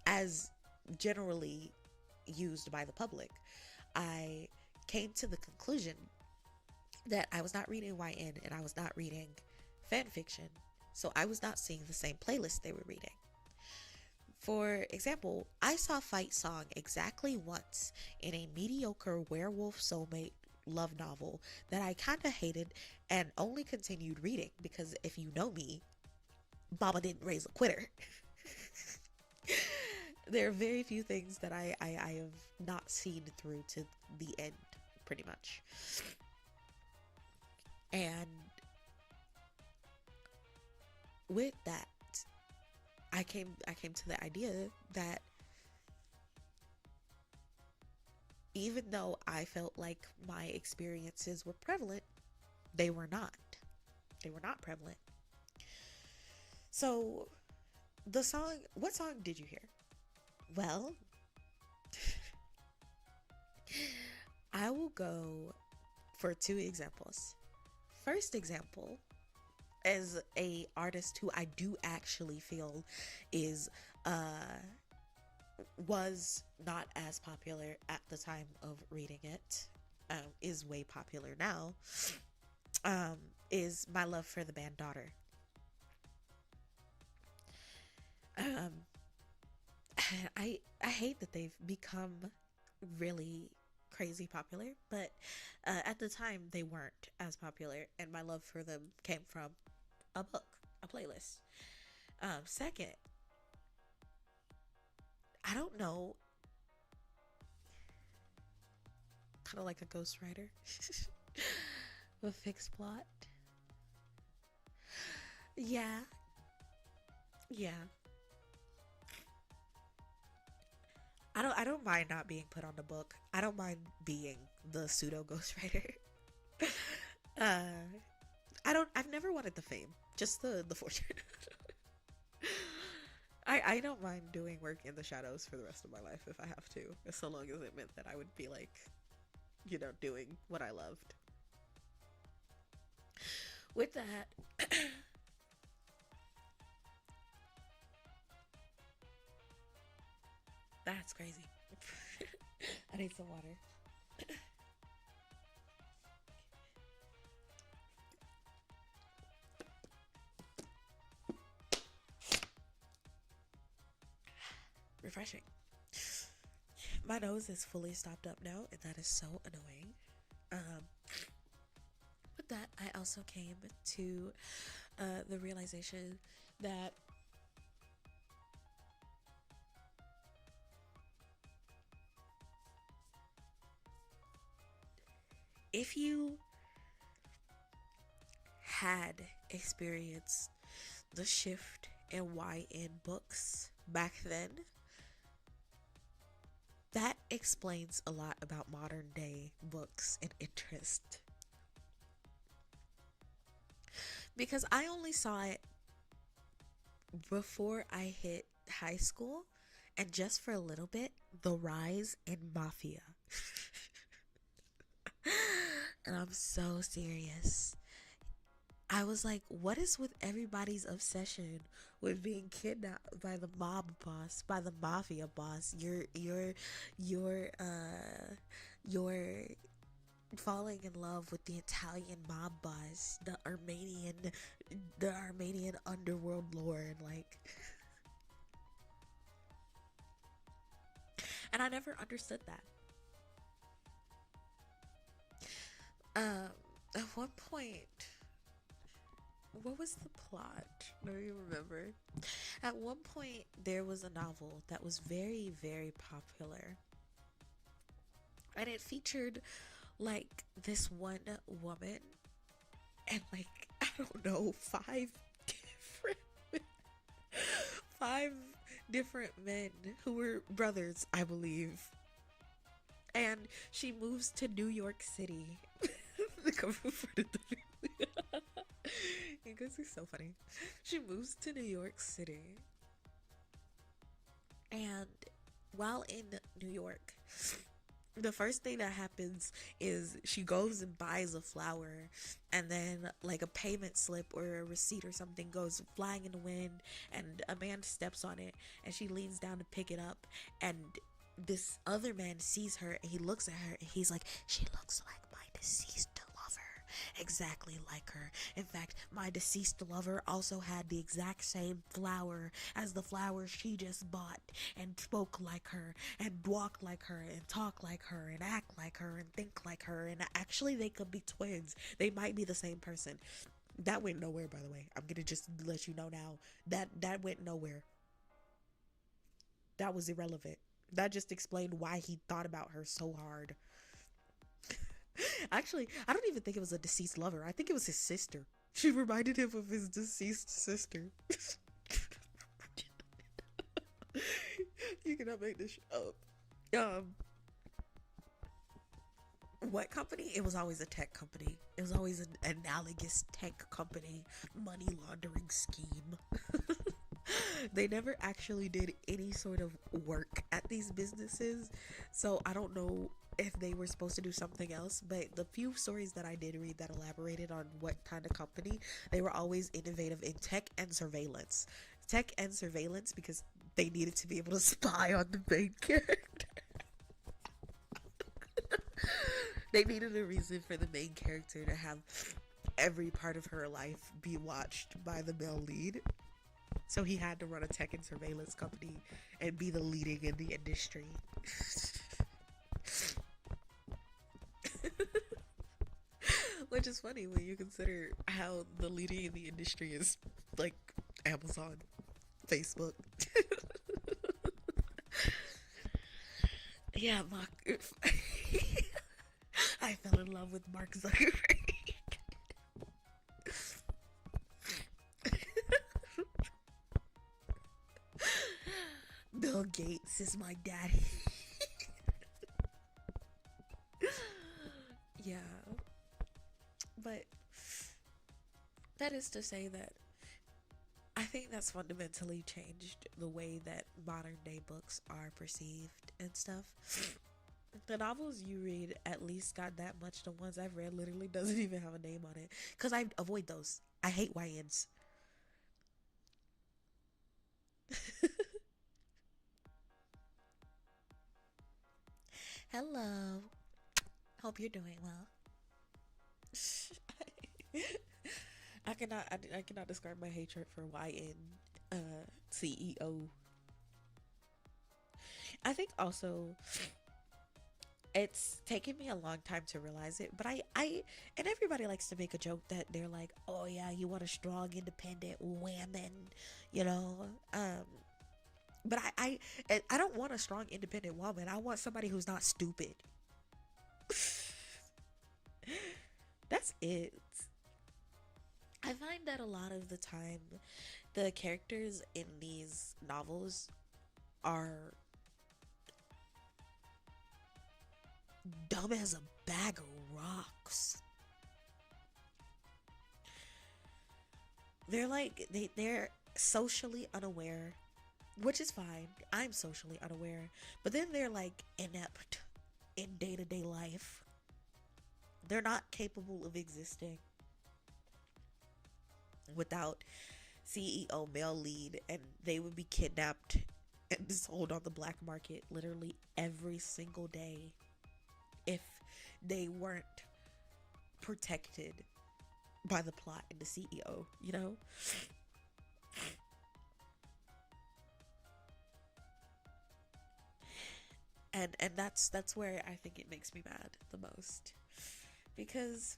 as generally used by the public, I came to the conclusion that I was not reading YN and I was not reading fan fiction, so I was not seeing the same playlist they were reading. For example, I saw Fight Song exactly once in a mediocre werewolf soulmate love novel that I kind of hated and only continued reading because, if you know me, Mama didn't raise a quitter. There are very few things that I have not seen through to the end, pretty much. And with that, I came to the idea that even though I felt like my experiences were prevalent, they were not. They were not prevalent. So, what song did you hear? Well, I will go for 2 examples. First example is a artist who I do actually feel was not as popular at the time of reading it, is way popular now, is My Love for the Band Daughter. I hate that they've become really crazy popular, but at the time they weren't as popular, and my love for them came from a book, a playlist. Second, I don't know, kind of like a ghostwriter with fixed plot. Yeah. Yeah. I don't mind not being put on the book. I don't mind being the pseudo ghostwriter. uh I've never wanted the fame, just the fortune. I don't mind doing work in the shadows for the rest of my life if I have to, so long as it meant that I would be like, doing what I loved. With that, that's crazy. I need some water. Refreshing. My nose is fully stopped up now, and that is so annoying. Um, with that, I also came to the realization that if you had experienced the shift in YN books back then, that explains a lot about modern day books and interest. Because I only saw it before I hit high school, and just for a little bit, the rise in mafia. And I'm so serious. I was like, what is with everybody's obsession with being kidnapped by the mob boss, by the mafia boss? You're falling in love with the Italian mob boss, the Armenian underworld lord, like. And I never understood that. At one point, what was the plot? I don't even remember. At one point, there was a novel that was very, very popular. And it featured, like, this one woman and, like, I don't know, five different men who were brothers, I believe. And she moves to New York City. The cover for the because it's so funny. She moves to New York City, and while in New York, the first thing that happens is she goes and buys a flower, and then like a payment slip or a receipt or something goes flying in the wind, and a man steps on it, and she leans down to pick it up, and this other man sees her, and he looks at her, and he's like, she looks like my deceased lover, exactly like her. In fact, my deceased lover also had the exact same flower as the flower she just bought, and spoke like her, and walk like her, and talk like her, and act like her, and think like her, and actually they could be twins. They might be the same person. That went nowhere, by the way. I'm gonna just let you know now. That went nowhere. That was irrelevant. That just explained why he thought about her so hard. Actually, I don't even think it was a deceased lover. I think it was his sister. She reminded him of his deceased sister. You cannot make this up. What company? It was always a tech company. It was always an analogous tech company money laundering scheme. They never actually did any sort of work at these businesses, so I don't know if they were supposed to do something else, but the few stories that I did read that elaborated on what kind of company, they were always innovative in tech and surveillance. Tech and surveillance because they needed to be able to spy on the main character. They needed a reason for the main character to have every part of her life be watched by the male lead. So he had to run a tech and surveillance company and be the leading in the industry. Which is funny when you consider how the leading in the industry is like Amazon, Facebook. Yeah, Mark. I fell in love with Mark Zuckerberg. Gates is my daddy. Yeah. But that is to say that I think that's fundamentally changed the way that modern day books are perceived and stuff. The novels you read at least got that much. The ones I've read literally doesn't even have a name on it. Because I avoid those. I hate YNs. Hello. Hope you're doing well. I cannot describe my hatred for YN CEO. I think also it's taken me a long time to realize it, but I and everybody likes to make a joke that they're like, oh yeah, you want a strong independent woman, you know. But I don't want a strong independent woman. I want somebody who's not stupid. That's it. I find that a lot of the time the characters in these novels are dumb as a bag of rocks. They're like they're socially unaware, which is fine. I'm socially unaware, but then they're like inept in day-to-day life. They're not capable of existing without CEO male lead, and they would be kidnapped and sold on the black market literally every single day if they weren't protected by the plot and the CEO, you know? And that's where I think it makes me mad the most. Because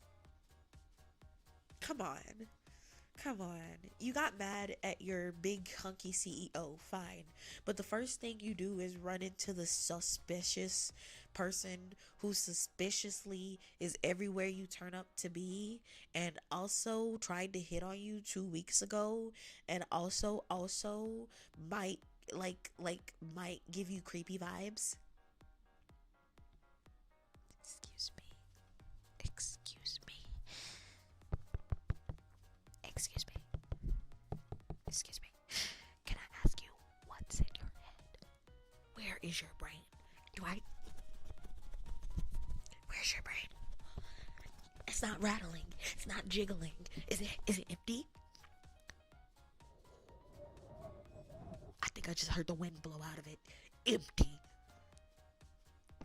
come on. Come on. You got mad at your big hunky CEO, fine. But the first thing you do is run into the suspicious person who suspiciously is everywhere you turn up to be, and also tried to hit on you 2 weeks ago, and also might might give you creepy vibes. Excuse me. Excuse me. Excuse me. Excuse me. Can I ask you what's in your head? Where is your brain? Where's your brain? It's not rattling. It's not jiggling. Is it empty? I think I just heard the wind blow out of it. Empty.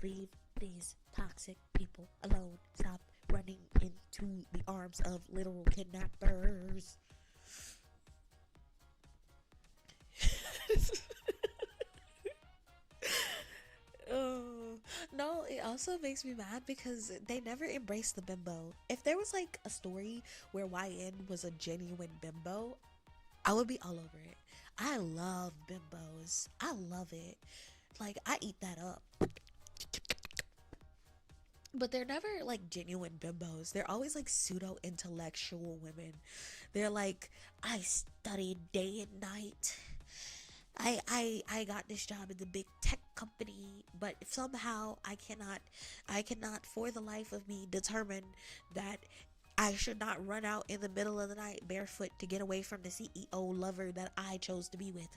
Leave these toxic people alone. Stop running into the arms of literal kidnappers. No, it also makes me mad because they never embrace the bimbo. If there was like a story where YN was a genuine bimbo, I would be all over it. I love bimbos. I love it. Like, I eat that up. But they're never like genuine bimbos. They're always like pseudo intellectual women. They're like, I studied day and night. I got this job in the big tech company, but somehow I cannot for the life of me determine that I should not run out in the middle of the night barefoot to get away from the CEO lover that I chose to be with.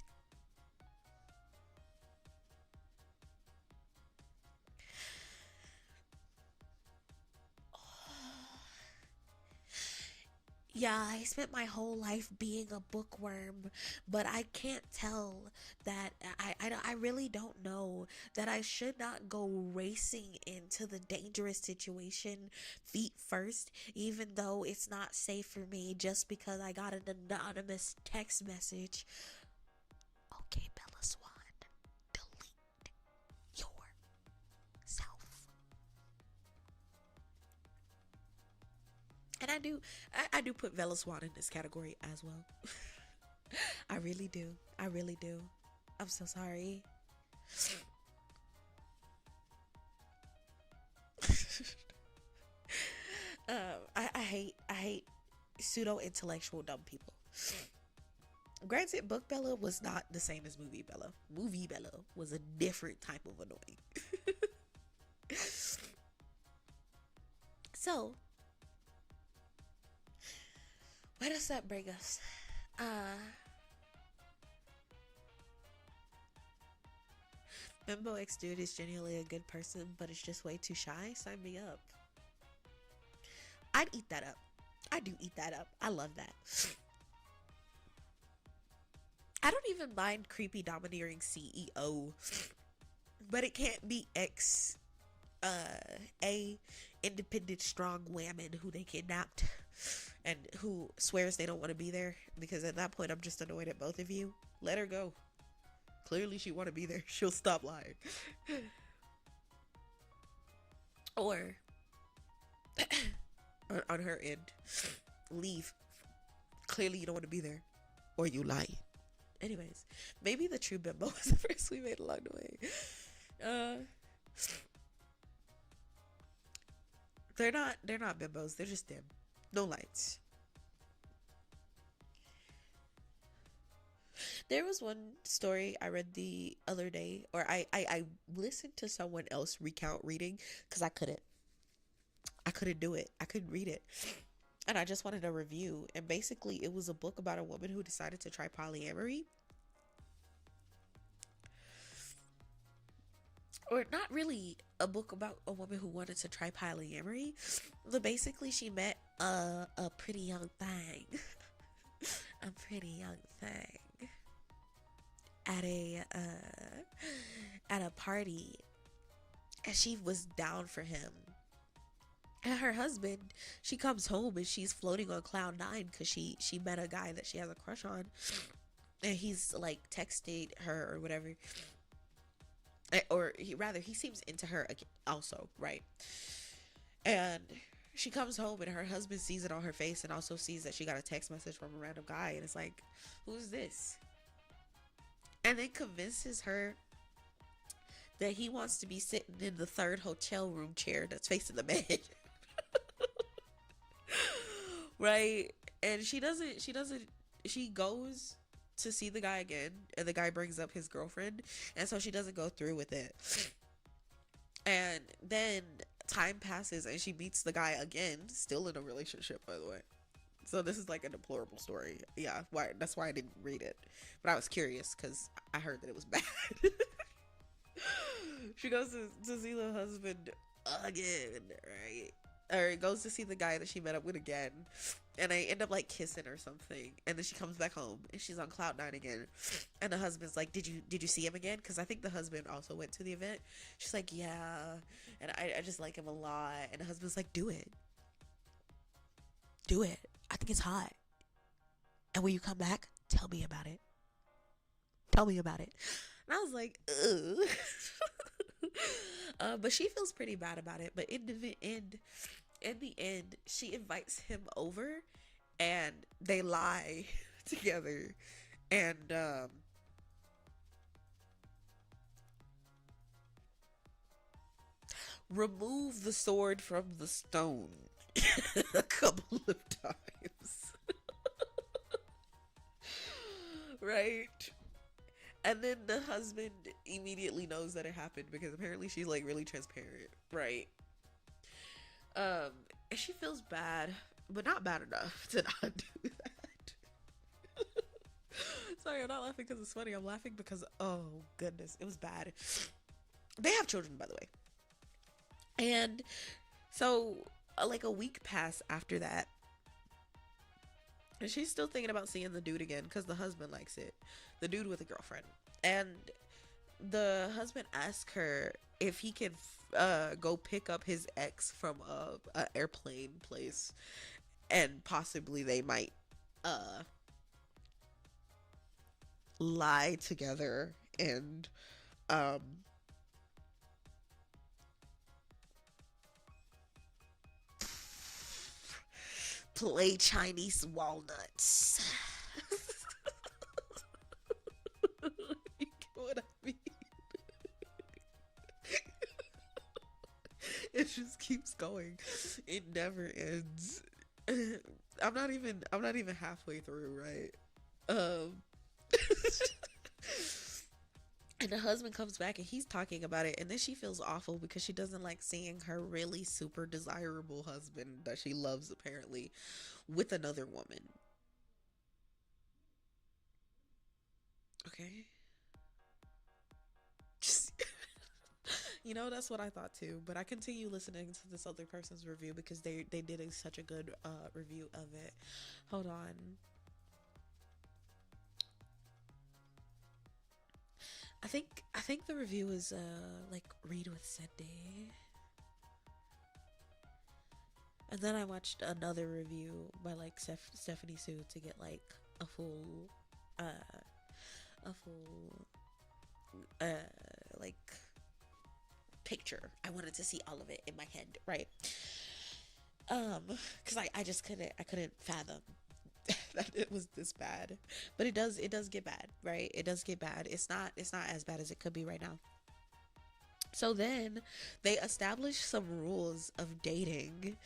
Yeah, I spent my whole life being a bookworm, but I can't tell that I really don't know that I should not go racing into the dangerous situation feet first, even though it's not safe for me just because I got an anonymous text message. Okay, Bella Swan, delete yourself. And I do put Bella Swan in this category as well. I really do. I really do. I'm so sorry. I hate pseudo intellectual dumb people. Granted, book Bella was not the same as movie Bella. Movie Bella was a different type of annoying. So, where does that bring us? Bimbo X Dude is genuinely a good person, but it's just way too shy. Sign me up. I'd eat that up. I do eat that up. I love that. I don't even mind creepy domineering CEO, but it can't be a independent strong woman who they kidnapped and who swears they don't want to be there, because at that point I'm just annoyed at both of you. Let her go. Clearly she want to be there. She'll stop lying. Or on her end, leave. Clearly you don't want to be there, or you lie. Anyways, maybe the true bimbo was the first we made along the way. They're not bimbos. They're just dim. No lights. There was one story I read the other day, or I listened to someone else recount reading, because I couldn't do it. I couldn't read it. And I just wanted a review. And basically it was a book about a woman who decided to try polyamory. Or not really a book about a woman who wanted to try polyamory, but basically she met a pretty young thing. A pretty young thing at a party, and she was down for him. And her husband, she comes home and she's floating on cloud 9 because she met a guy that she has a crush on, and he's like texting her or whatever, or he seems into her also, right? And she comes home and her husband sees it on her face, and also sees that she got a text message from a random guy, and it's like, who's this? And then convinces her that he wants to be sitting in the third hotel room chair that's facing the bed. Right? And she goes to see the guy again, and the guy brings up his girlfriend, and so she doesn't go through with it. And then time passes and she meets the guy again, still in a relationship, by the way. So this is like a deplorable story. Yeah, that's why I didn't read it. But I was curious because I heard that it was bad. She goes to see the husband again, right? Or goes to see the guy that she met up with again, and they end up like kissing or something. And then she comes back home and she's on cloud 9 again, and the husband's like, did you see him again? Because I think the husband also went to the event. She's like, yeah, and I just like him a lot. And the husband's like, do it, I think it's hot, and when you come back, tell me about it. And I was like, ugh. But she feels pretty bad about it. But in the end, she invites him over, and they lie together, and remove the sword from the stone a couple of times. Right? And then the husband immediately knows that it happened, because apparently she's like really transparent, right? And she feels bad, but not bad enough to not do that. Sorry, I'm not laughing because it's funny. I'm laughing because, oh goodness, it was bad. They have children, by the way. And so like a week passed after that, and she's still thinking about seeing the dude again because the husband likes it. The dude with a girlfriend. And the husband asks her if he can go pick up his ex from a airplane place, and possibly they might lie together and play Chinese walnuts. You get what I mean? It just keeps going. It never ends. I'm not even halfway through, right? And the husband comes back and he's talking about it, and then she feels awful because she doesn't like seeing her really super desirable husband that she loves apparently with another woman. Okay. Just, that's what I thought too. But I continue listening to this other person's review because they did such a good review of it. Hold on. I think the review is like read with Cindy. And then I watched another review by like Stephanie Sue to get like a full uh a full like picture. I wanted to see all of it in my head, right? Because I just couldn't fathom that it was this bad. But it does get bad, right? It does get bad. It's not as bad as it could be right now. So then they establish some rules of dating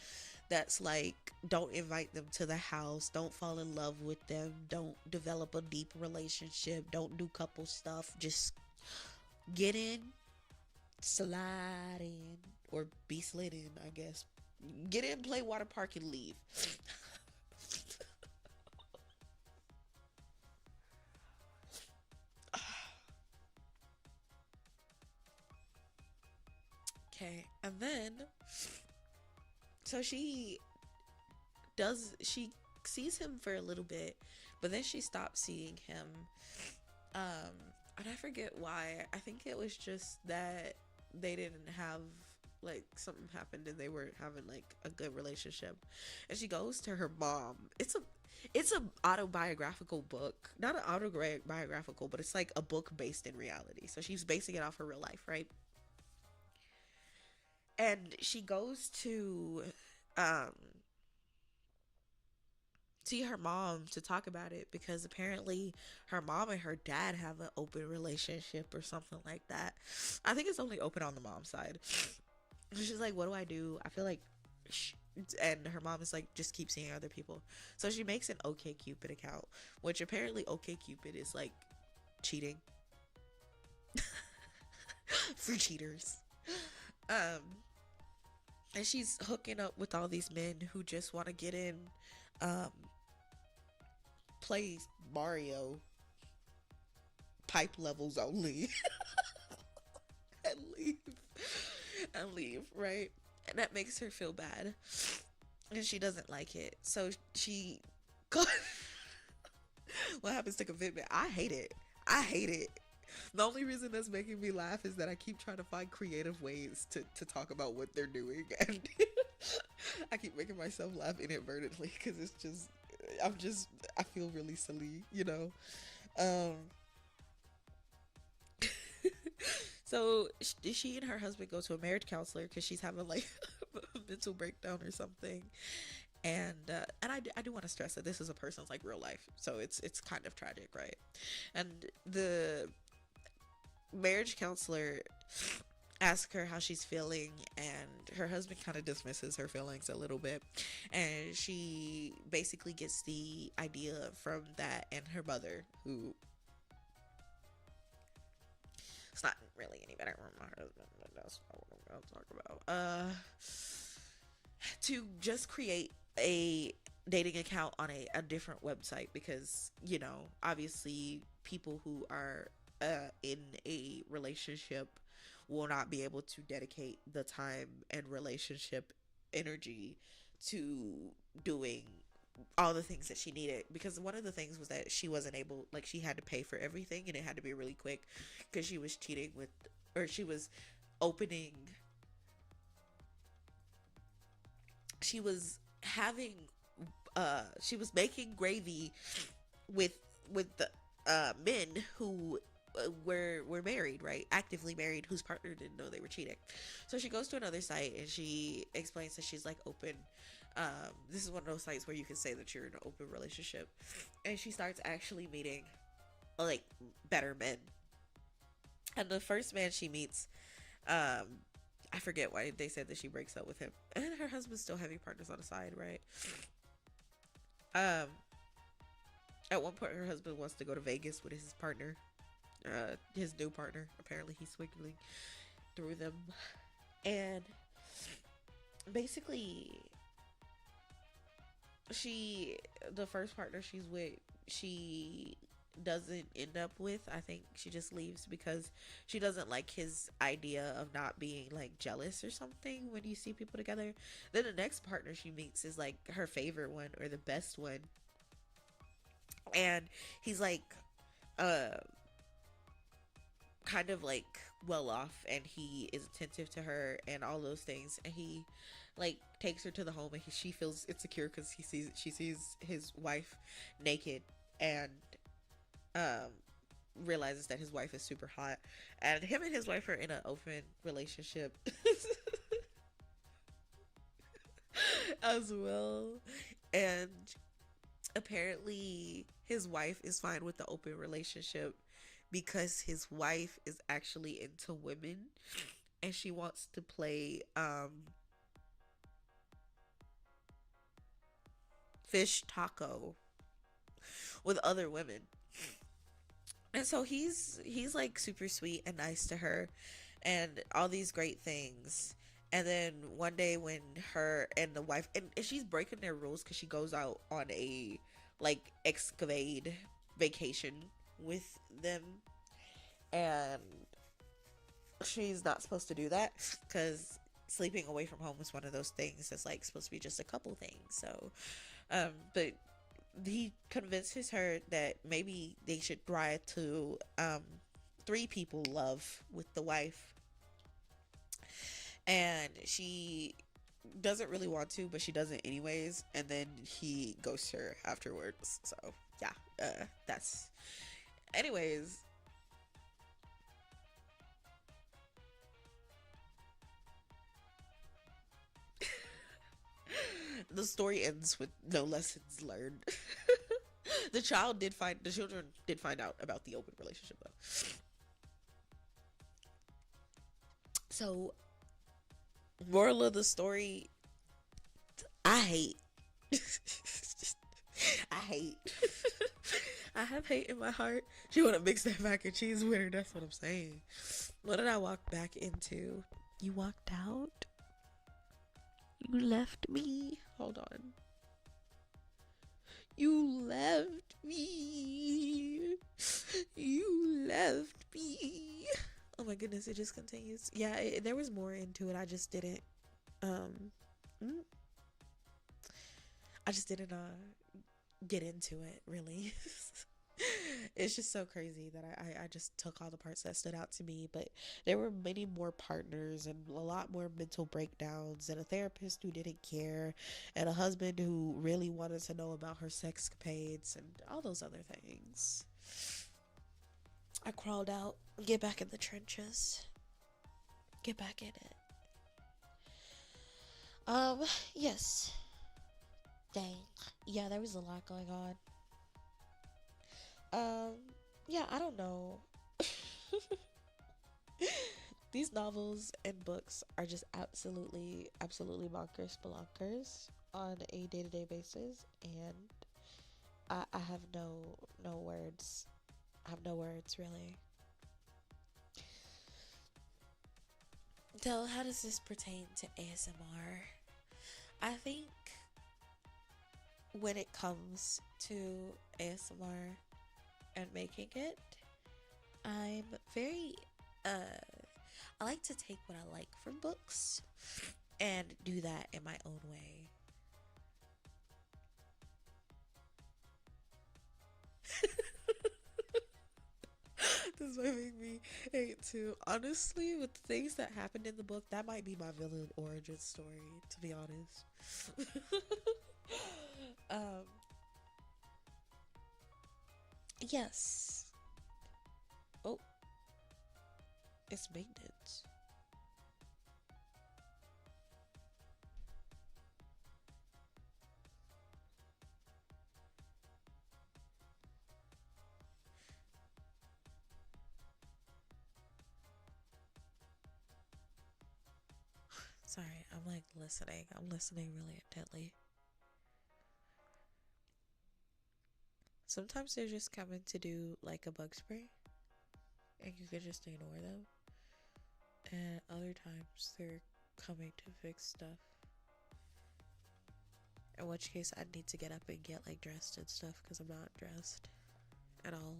that's like, don't invite them to the house, don't fall in love with them, don't develop a deep relationship, don't do couple stuff, just get in, slide in, or be slid in, I guess. Get in, play water park, and leave. Okay, and then so she sees him for a little bit, but then she stops seeing him. And I forget why. I think it was just that they didn't have, like, something happened and they were having like a good relationship. And she goes to her mom. It's a autobiographical book. Not an autobiographical, but it's like a book based in reality. So she's basing it off her real life, right? And she goes to um see her mom to talk about it because apparently her mom and her dad have an open relationship or something like that. I think it's only open on the mom's side. She's like, what do I do? I feel like and her mom is like, just keep seeing other people. So she makes an OkCupid account, which apparently OkCupid is like cheating for cheaters. um and she's hooking up with all these men who just want to get in, um play Mario pipe levels only, and leave, right? And that makes her feel bad, and she doesn't like it. So she what happens to commitment? I hate it. The only reason that's making me laugh is that I keep trying to find creative ways to talk about what they're doing, and I keep making myself laugh inadvertently because I feel really silly. Um, so she and her husband go to a marriage counselor because she's having like a mental breakdown or something, and I do want to stress that this is a person's like real life, so it's kind of tragic, right? And the marriage counselor asks her how she's feeling, and her husband kind of dismisses her feelings a little bit, and she basically gets the idea from that and her mother, who it's not really any better from my husband, but that's not what I'm gonna talk about. To just create a dating account on a different website because obviously people who are in a relationship will not be able to dedicate the time and relationship energy to doing all the things that she needed, because one of the things was that she wasn't able, like, she had to pay for everything and it had to be really quick because she was cheating with, or she was opening, she was having she was making gravy with the men who were married, right? Actively married, whose partner didn't know they were cheating. So she goes to another site and she explains that she's like open. This is one of those sites where you can say that you're in an open relationship, and she starts actually meeting like better men. And the first man she meets, I forget why they said that she breaks up with him, and her husband's still having partners on the side, right? At one point, her husband wants to go to Vegas with his partner, his new partner. Apparently, he's swiggling through them, and basically, the first partner she's with, she doesn't end up with. I think she just leaves because she doesn't like his idea of not being like jealous or something when you see people together. Then the next partner she meets is like her favorite one or the best one, and he's like uh kind of like well off, and he is attentive to her and all those things, and he like takes her to the home, and she feels insecure because she sees his wife naked, and um realizes that his wife is super hot, and him and his wife are in an open relationship as well. And apparently his wife is fine with the open relationship because his wife is actually into women, and she wants to play fish taco with other women. And so he's like super sweet and nice to her and all these great things. And then one day when her and the wife, and she's breaking their rules because she goes out on a like excavate vacation with them, and she's not supposed to do that because sleeping away from home is one of those things that's like supposed to be just a couple things. So but he convinces her that maybe they try to three people love with the wife, and she doesn't really want to, but she does it anyways, and then he ghosts her afterwards. So yeah, that's anyways. The story ends with no lessons learned. The children did find out about the open relationship though. So moral of the story, I hate. I hate. I have hate in my heart. She wanna mix that mac and cheese with her, that's what I'm saying. What did I walk back into? You walked out? You left me? Hold on. You left me. You left me. Oh my goodness, it just continues. Yeah, there was more into it. I just didn't mm, I just didn't get into it really. It's just so crazy that I just took all the parts that stood out to me, but there were many more partners and a lot more mental breakdowns, and a therapist who didn't care, and a husband who really wanted to know about her sexcapades and all those other things. I crawled out, get back in the trenches, get back in it. Yes. Dang. Yeah, there was a lot going on. Yeah, I don't know. These novels and books are just absolutely bonkers spelunkers on a day-to-day basis, and I have no words. I have no words, really. So, how does this pertain to ASMR? I think when it comes to ASMR and making it, I'm very I like to take what I like from books and do that in my own way. This might make me hate too. Honestly, with the things that happened in the book, that might be my villain origin story, to be honest. um yes. Oh, it's maintenance. Sorry, I'm like listening. I'm listening really intently. Sometimes they're just coming to do like a bug spray and you could just ignore them. And other times they're coming to fix stuff. In which case I'd need to get up and get like dressed and stuff because I'm not dressed at all.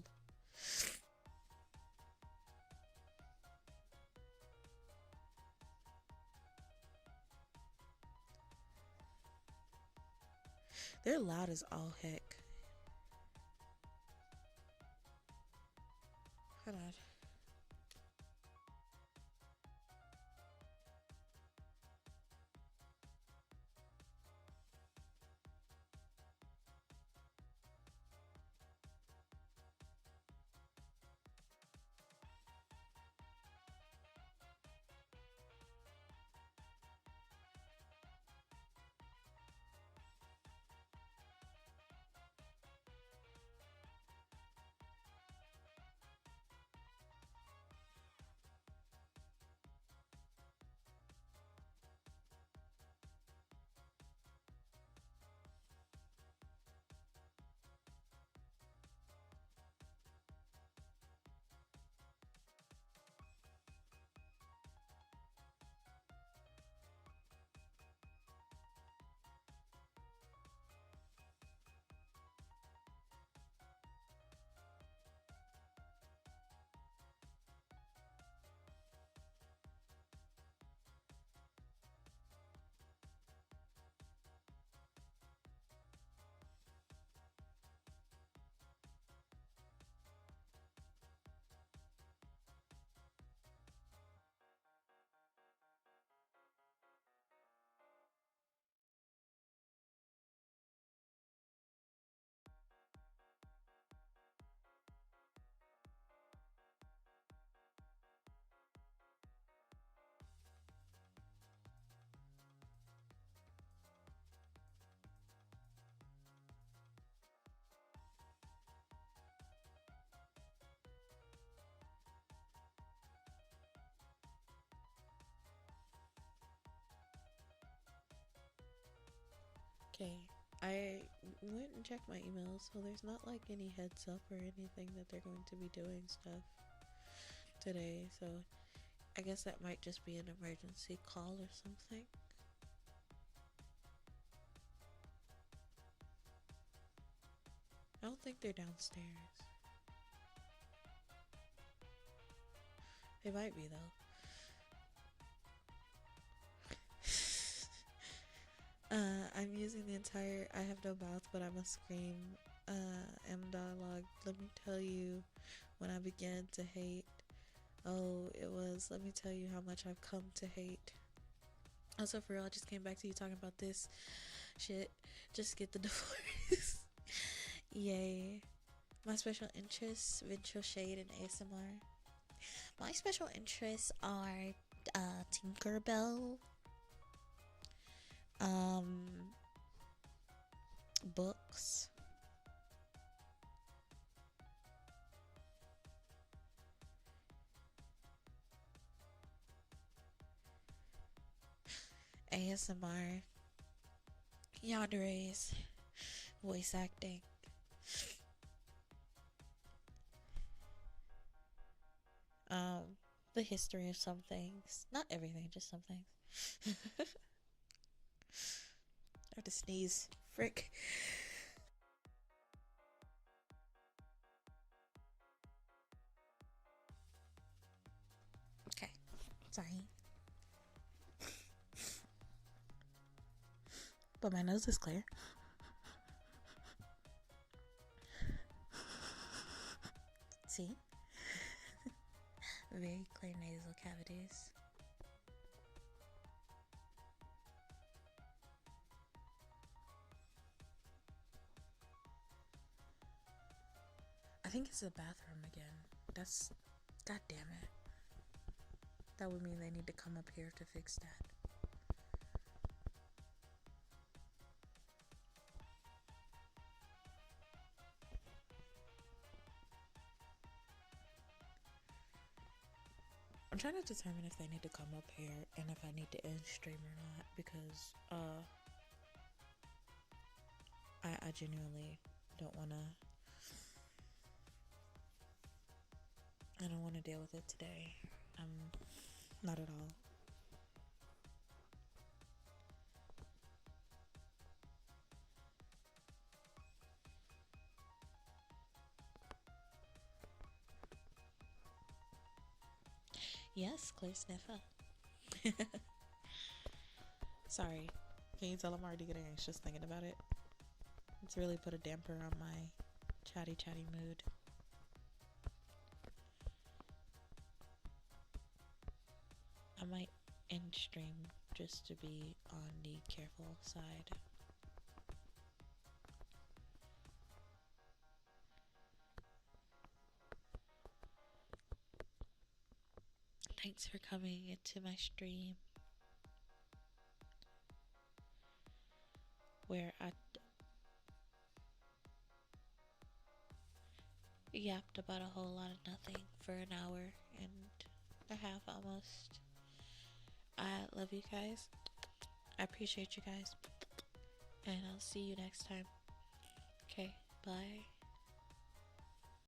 They're loud as all heck. Hold on. Okay, I went and checked my emails, so there's not like any heads up or anything that they're going to be doing stuff today, so I guess that might just be an emergency call or something. I don't think they're downstairs. They might be though. I'm using the entire I have no mouth but I must scream M dialogue. Let me tell you when I began to hate. Oh, it was let me tell you how much I've come to hate. Also, for real, I just came back to you talking about this shit. Just get the divorce. Yay. My special interests, Ventral Shade and ASMR. My special interests are Tinkerbell, books, ASMR, yanderes, voice acting, the history of some things. Not everything, just some things. I have to sneeze. Frick. Okay. Sorry. But my nose is clear. See? Very clear nasal cavities. I think it's the bathroom again. That's... God damn it. That would mean they need to come up here to fix that. I'm trying to determine if they need to come up here and if I need to end stream or not, because I genuinely don't want to I don't want to deal with it today. Not at all. Yes, clear sniffer. Sorry. Can you tell I'm already getting anxious thinking about it? It's really put a damper on my chatty mood. I might end stream just to be on the careful side. Thanks for coming into my stream where I yapped about a whole lot of nothing for an hour and a half almost. I love you guys. I appreciate you guys. And I'll see you next time. Okay, bye.